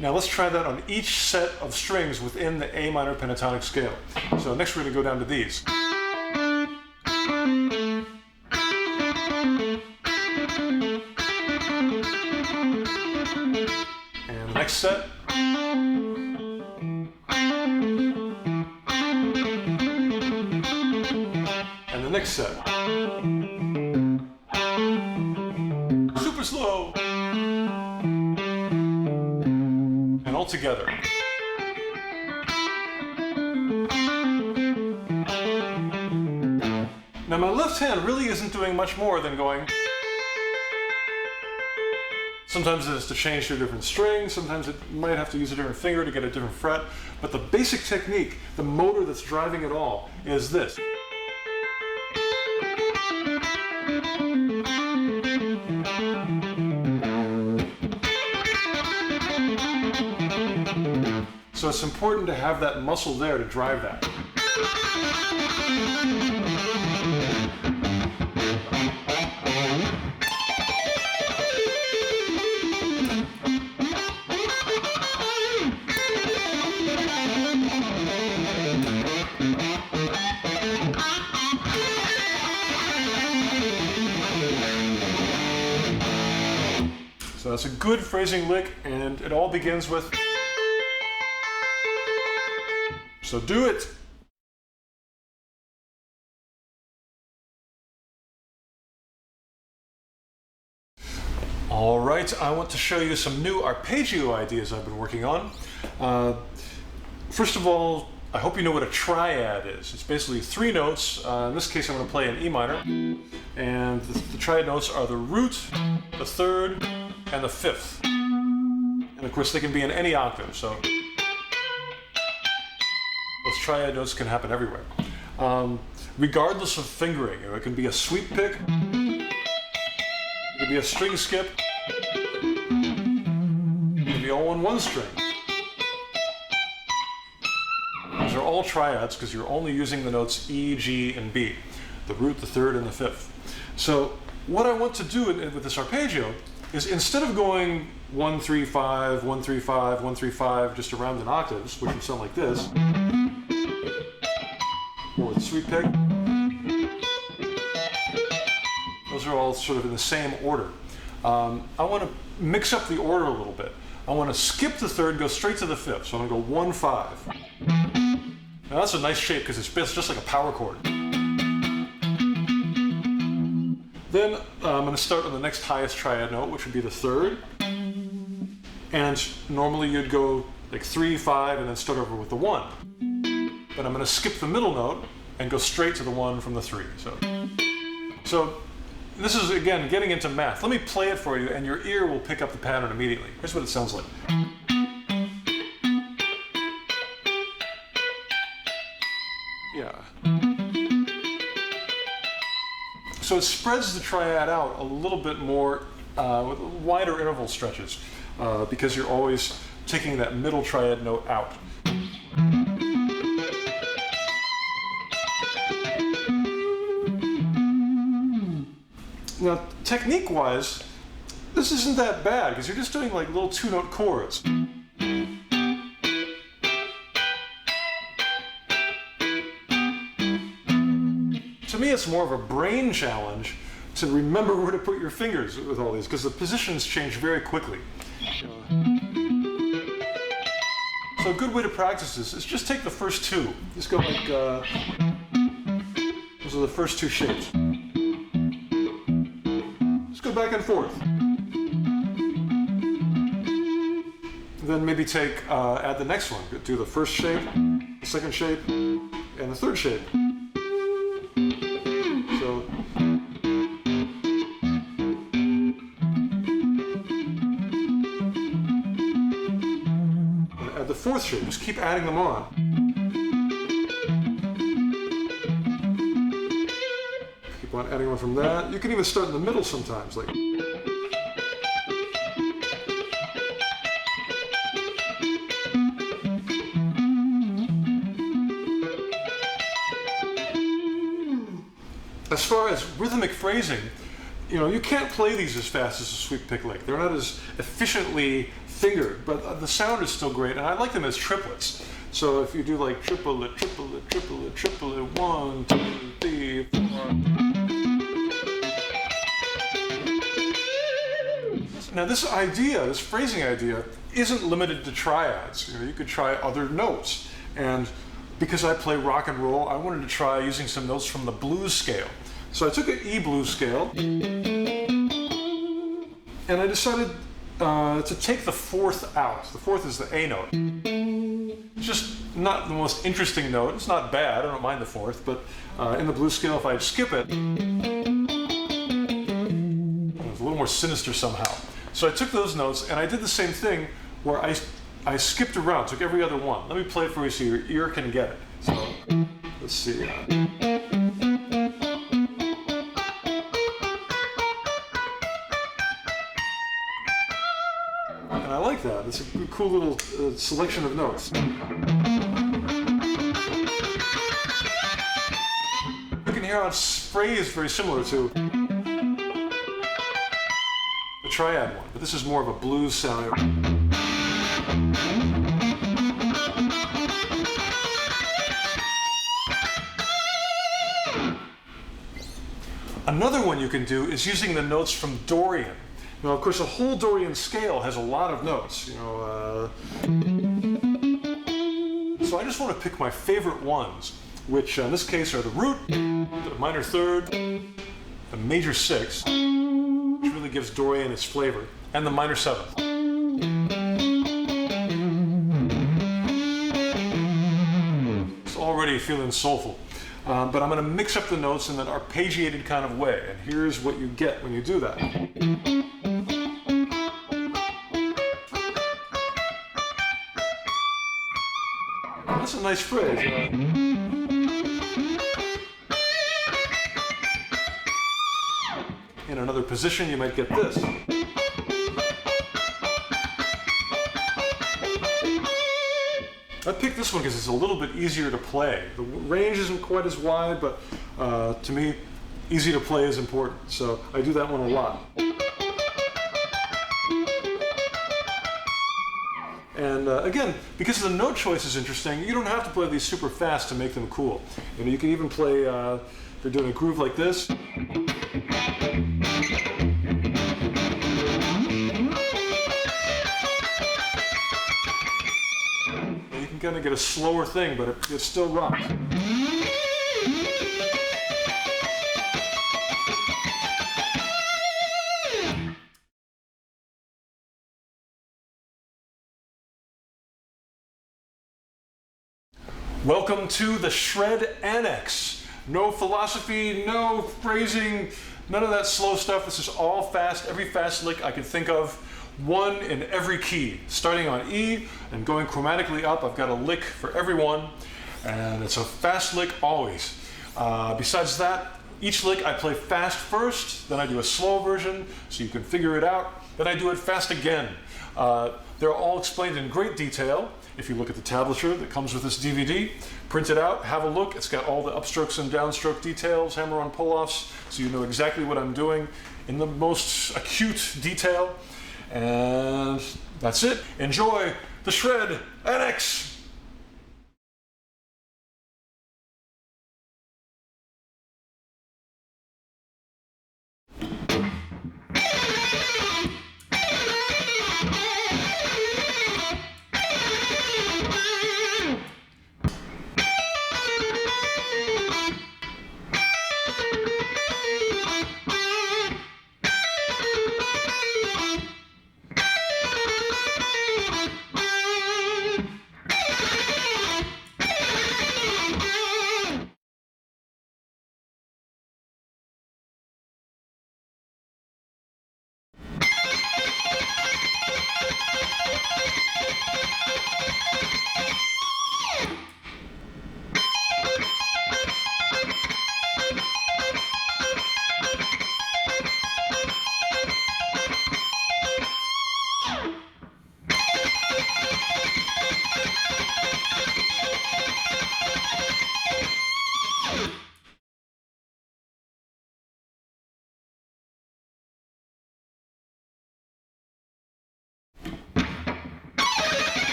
Now let's try that on each set of strings within the A minor pentatonic scale. So next we're going to go down to these. And the next set. And the next set. Super slow. And all together. Now my left hand really isn't doing much more than going. Sometimes it is to change to a different string, sometimes it might have to use a different finger to get a different fret, but the basic technique, the motor that's driving it all, is this. So it's important to have that muscle there to drive that. So that's a good phrasing lick, and it all begins with. So do it. All right, I want to show you some new arpeggio ideas I've been working on. First of all, I hope you know what a triad is. It's basically three notes. In this case, I'm going to play an E minor. And the triad notes are the root, the third, and the fifth. And of course, they can be in any octave. So those triad notes can happen everywhere. Regardless of fingering, it can be a sweep pick, it can be a string skip, it can be all on one string. Those are all triads because you're only using the notes E, G, and B, the root, the third, and the fifth. So what I want to do with this arpeggio is instead of going 1, 3, 5, 1, 3, 5, 1, 3, 5, just around in octaves, which would sound like this, or with a sweep pick. Those are all sort of in the same order. I want to mix up the order a little bit. I want to skip the third, go straight to the fifth. So I'm going to go 1, 5. Now that's a nice shape because it's just like a power chord. Then I'm going to start on the next highest triad note, which would be the third. And normally you'd go like 3, 5, and then start over with the 1. But I'm going to skip the middle note and go straight to the 1 from the 3. So this is, again, getting into math. Let me play it for you, and your ear will pick up the pattern immediately. Here's what it sounds like. Yeah. So it spreads the triad out a little bit more with wider interval stretches because you're always taking that middle triad note out. Now, technique-wise, this isn't that bad because you're just doing like little two-note chords. To me, it's more of a brain challenge to remember where to put your fingers with all these because the positions change very quickly. So a good way to practice this is just take the first two. Just go like Those are the first two shapes. Just go back and forth. Then maybe add the next one. Do the first shape, the second shape, and the third shape. So, and add the fourth shape. Just keep adding them on. Keep on adding one from that. You can even start in the middle sometimes, like. As far as rhythmic phrasing, you can't play these as fast as a sweep pick lick. They're not as efficiently fingered, but the sound is still great, and I like them as triplets. So if you do like triplet, triplet, triplet, triplet, 1, 2, 3, 4. Now this phrasing idea, isn't limited to triads. You could try other notes, and because I play rock and roll, I wanted to try using some notes from the blues scale. So I took an E blues scale, and I decided to take the fourth out. The fourth is the A note. It's just not the most interesting note. It's not bad, I don't mind the fourth, but in the blues scale, if I'd skip it, it was a little more sinister somehow. So I took those notes, and I did the same thing where I skipped around, took every other one. Let me play it for you so your ear can get it. So, let's see. And I like that. It's a cool little selection of notes. You can hear how it's phrased very similar to the triad one, but this is more of a blues sound. Another one you can do is using the notes from Dorian. Now, of course, the whole Dorian scale has a lot of notes. So I just want to pick my favorite ones, which in this case are the root, the minor third, the major sixth, which really gives Dorian its flavor, and the minor seventh. It's already feeling soulful. But I'm going to mix up the notes in an arpeggiated kind of way, and here's what you get when you do that. That's a nice phrase. In another position, you might get this. I picked this one because it's a little bit easier to play. The range isn't quite as wide, but to me, easy to play is important. So I do that one a lot. And again, because the note choice is interesting, you don't have to play these super fast to make them cool. You can even play, if you're doing a groove like this. Going to get a slower thing, but it still rocks. Welcome to the Shred Annex. No philosophy, no phrasing, none of that slow stuff. This is all fast, every fast lick I can think of. One in every key, starting on E and going chromatically up. I've got a lick for every one, and it's a fast lick always. Besides that, each lick I play fast first, then I do a slow version so you can figure it out, then I do it fast again. They're all explained in great detail. If you look at the tablature that comes with this DVD, print it out, have a look. It's got all the upstrokes and downstroke details, hammer-on pull-offs, so you know exactly what I'm doing in the most acute detail. And that's it. Enjoy the Shred Annex.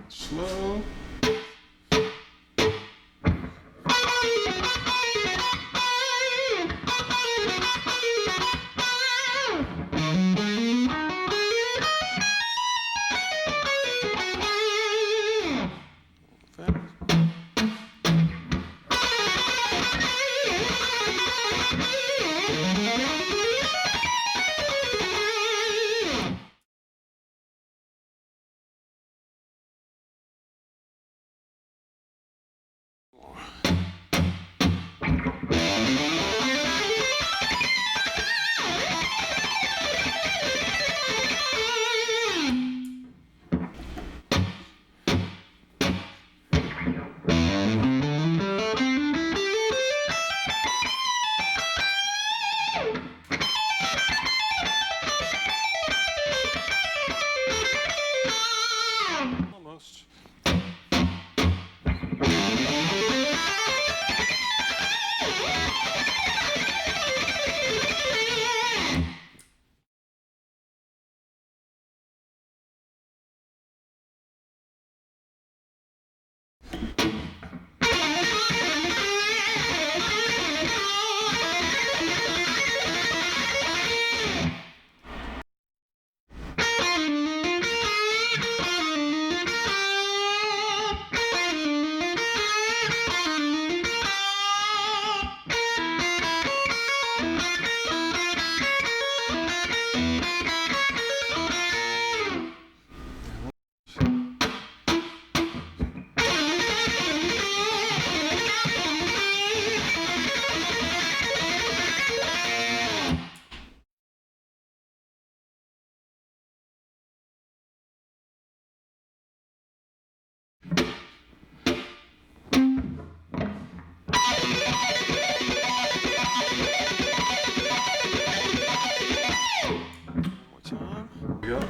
Slow. Almost. Go.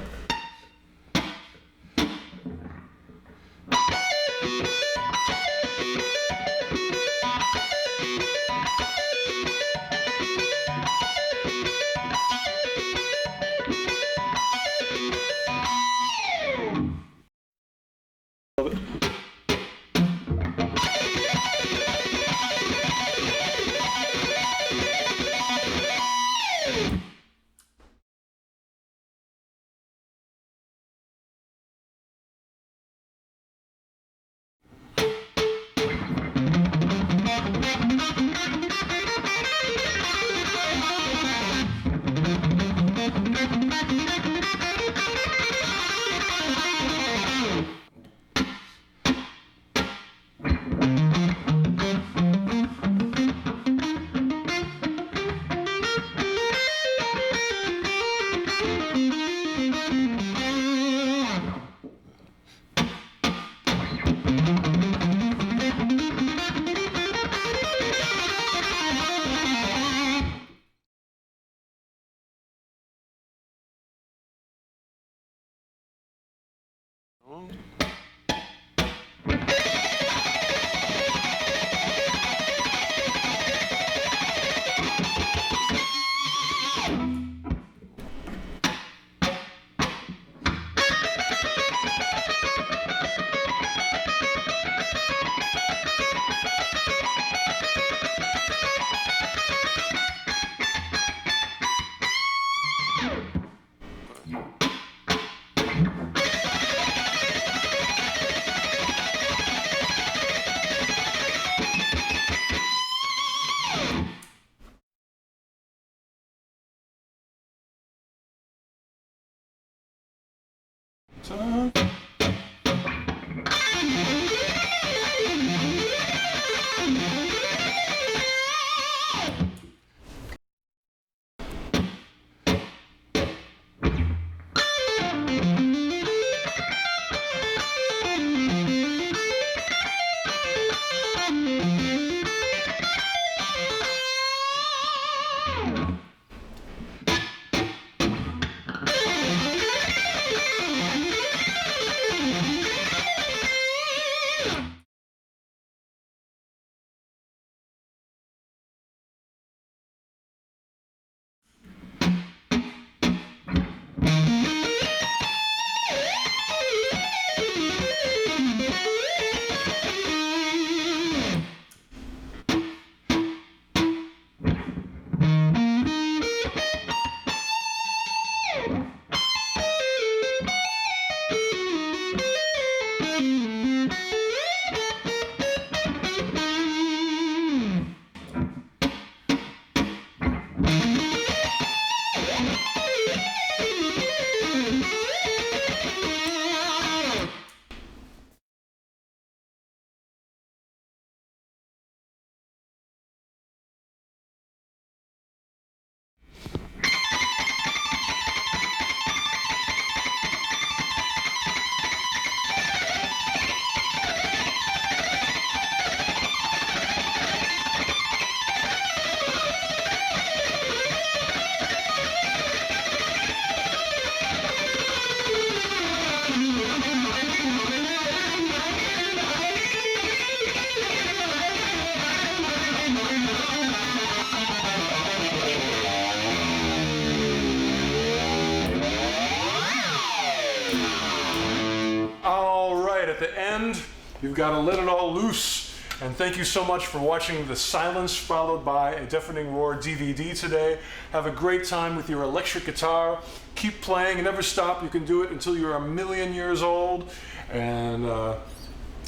right, at the end, you've got to let it all loose. And thank you so much for watching The Silence Followed by a Deafening Roar DVD today. Have a great time with your electric guitar. Keep playing, never stop. You can do it until you're 1,000,000 years old. And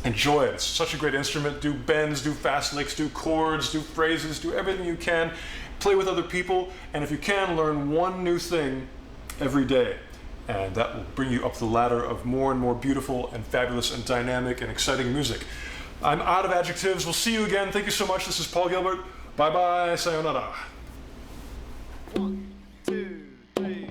enjoy it. It's such a great instrument. Do bends, do fast licks, do chords, do phrases, do everything you can. Play with other people, and if you can, learn one new thing every day. And that will bring you up the ladder of more and more beautiful and fabulous and dynamic and exciting music. I'm out of adjectives. We'll see you again. Thank you so much. This is Paul Gilbert. Bye-bye. Sayonara. 1, 2, 3.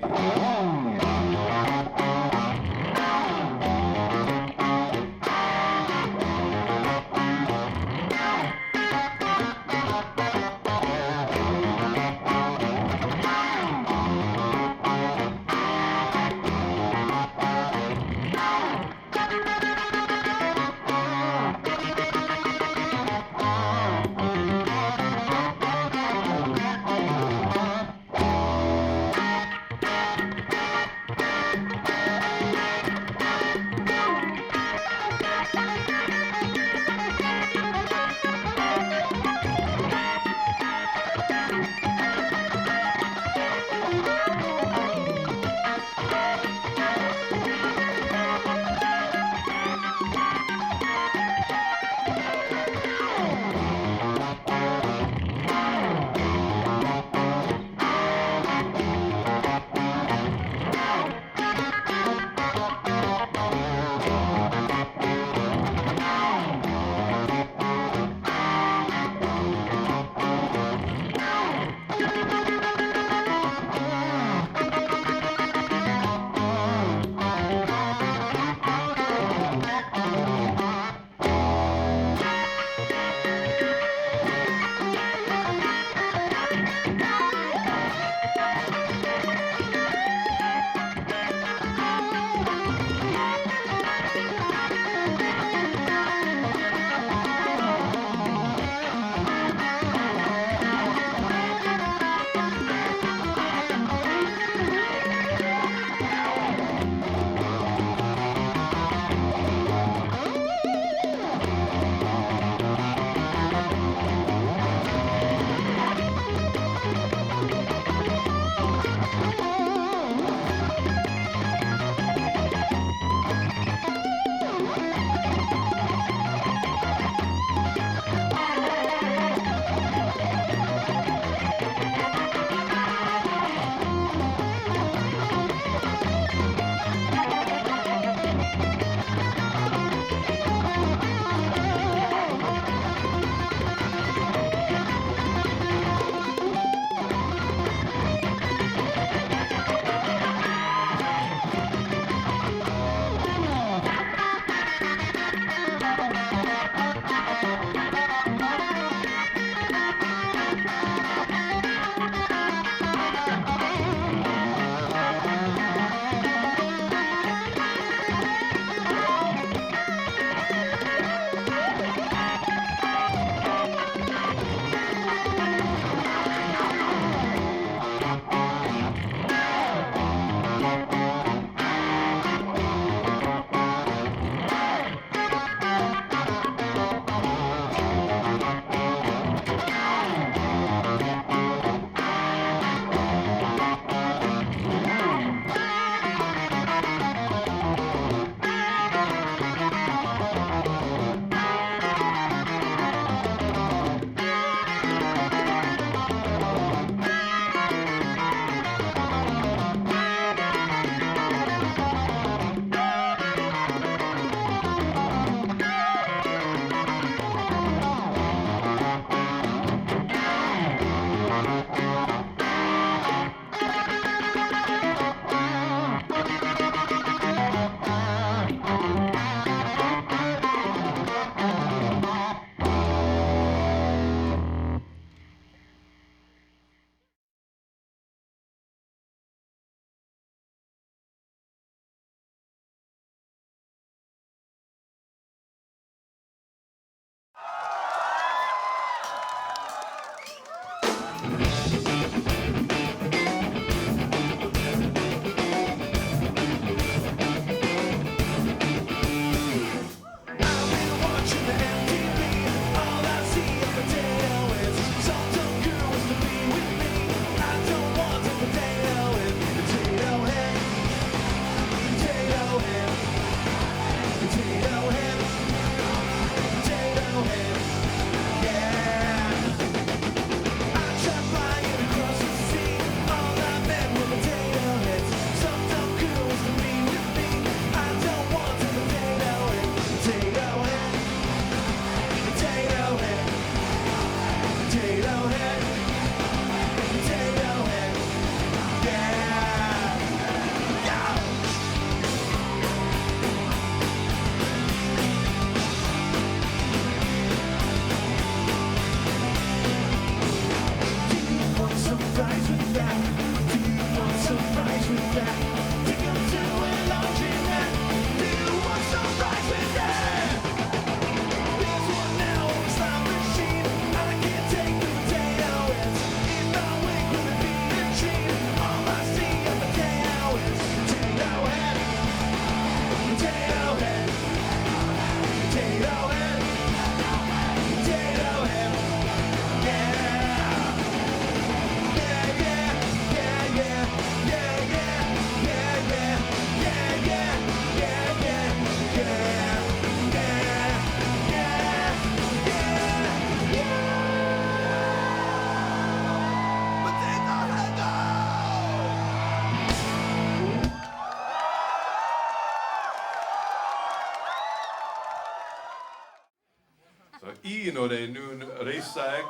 이 노래는 Racer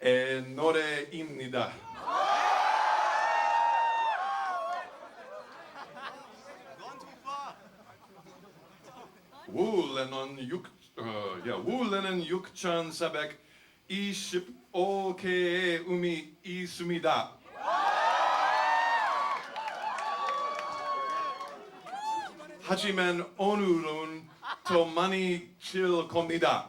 X의 노래입니다. 우레는 6,425개의 음이 있습니다. 하지만 오늘은 더 많이 칠 겁니다.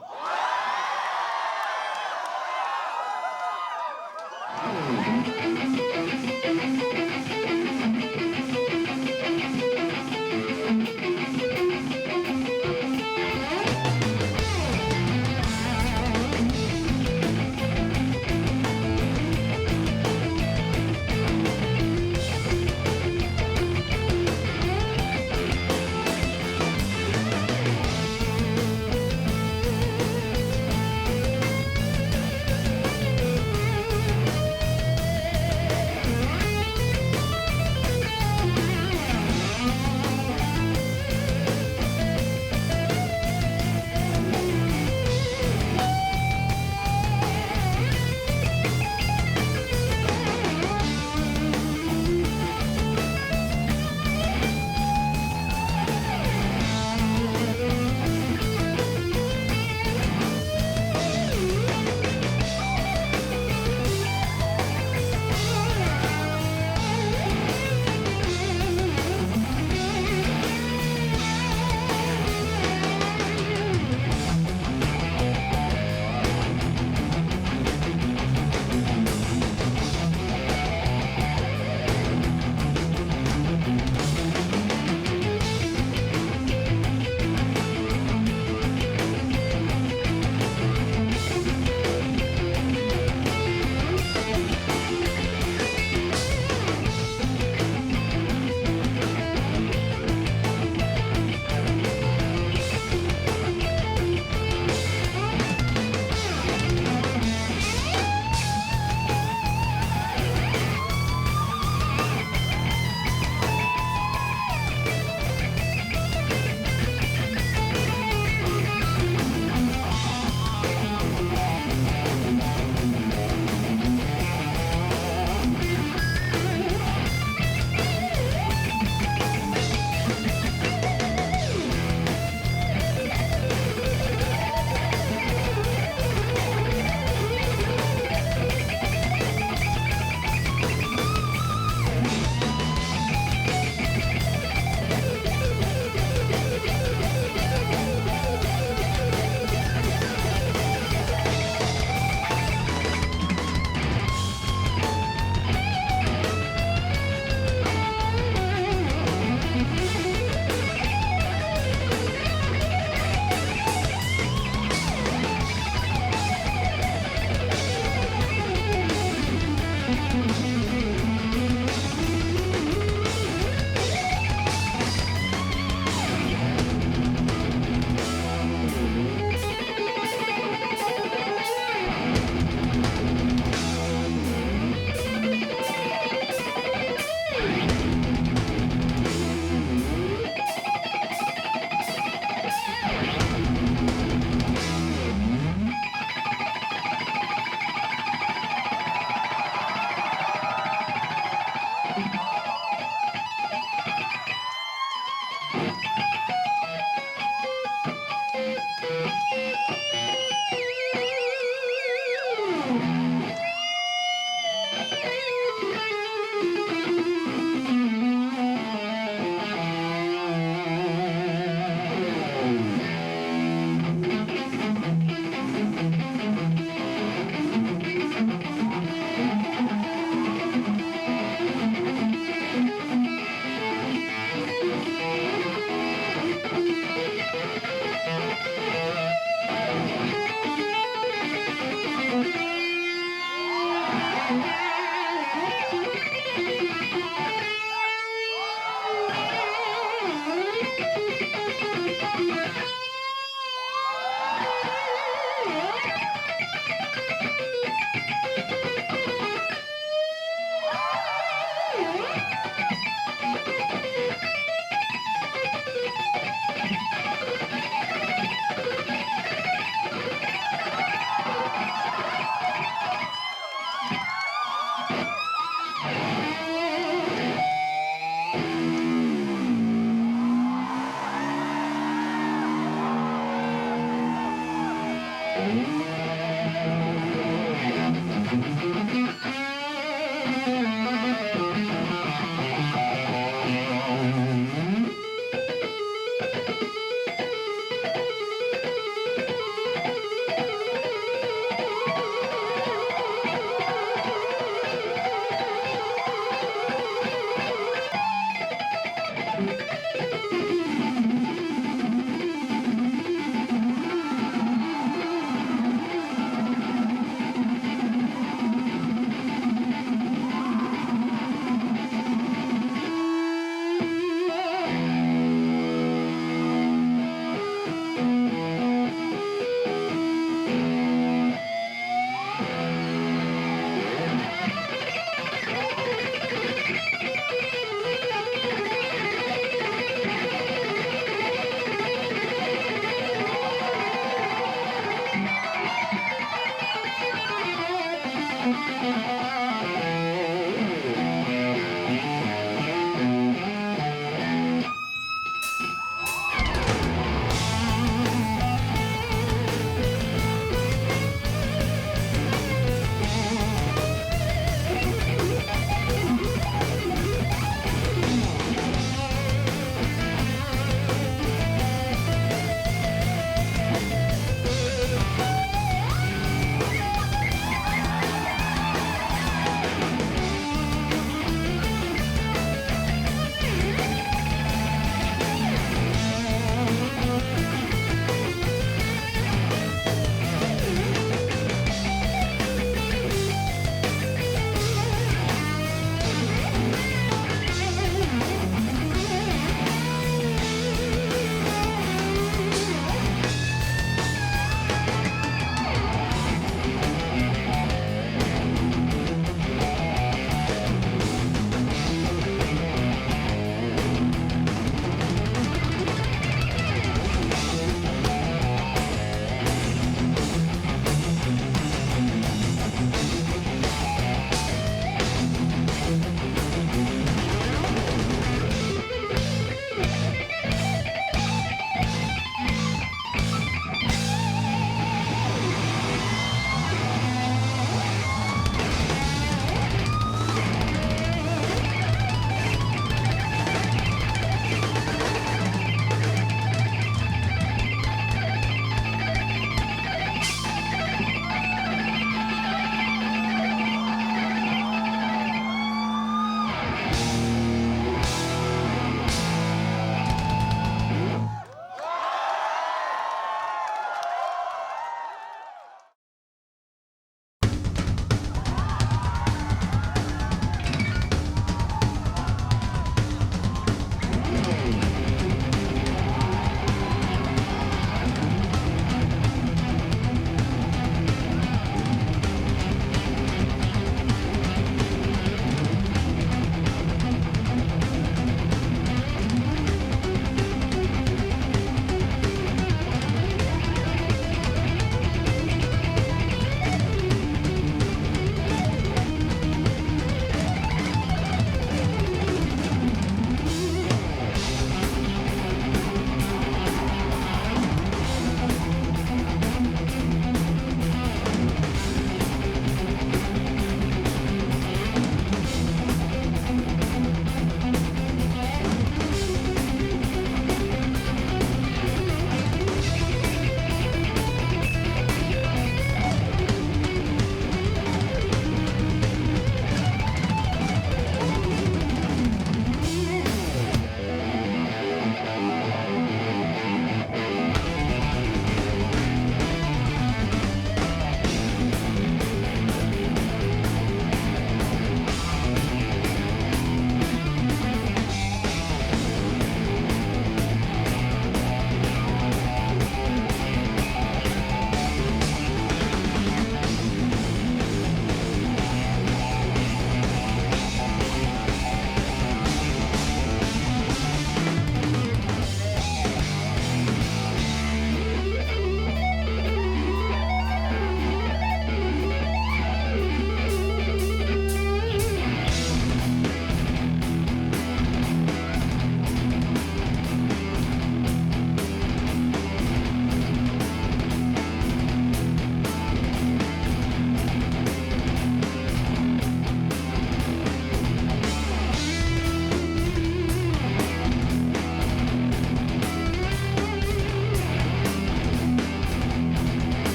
네.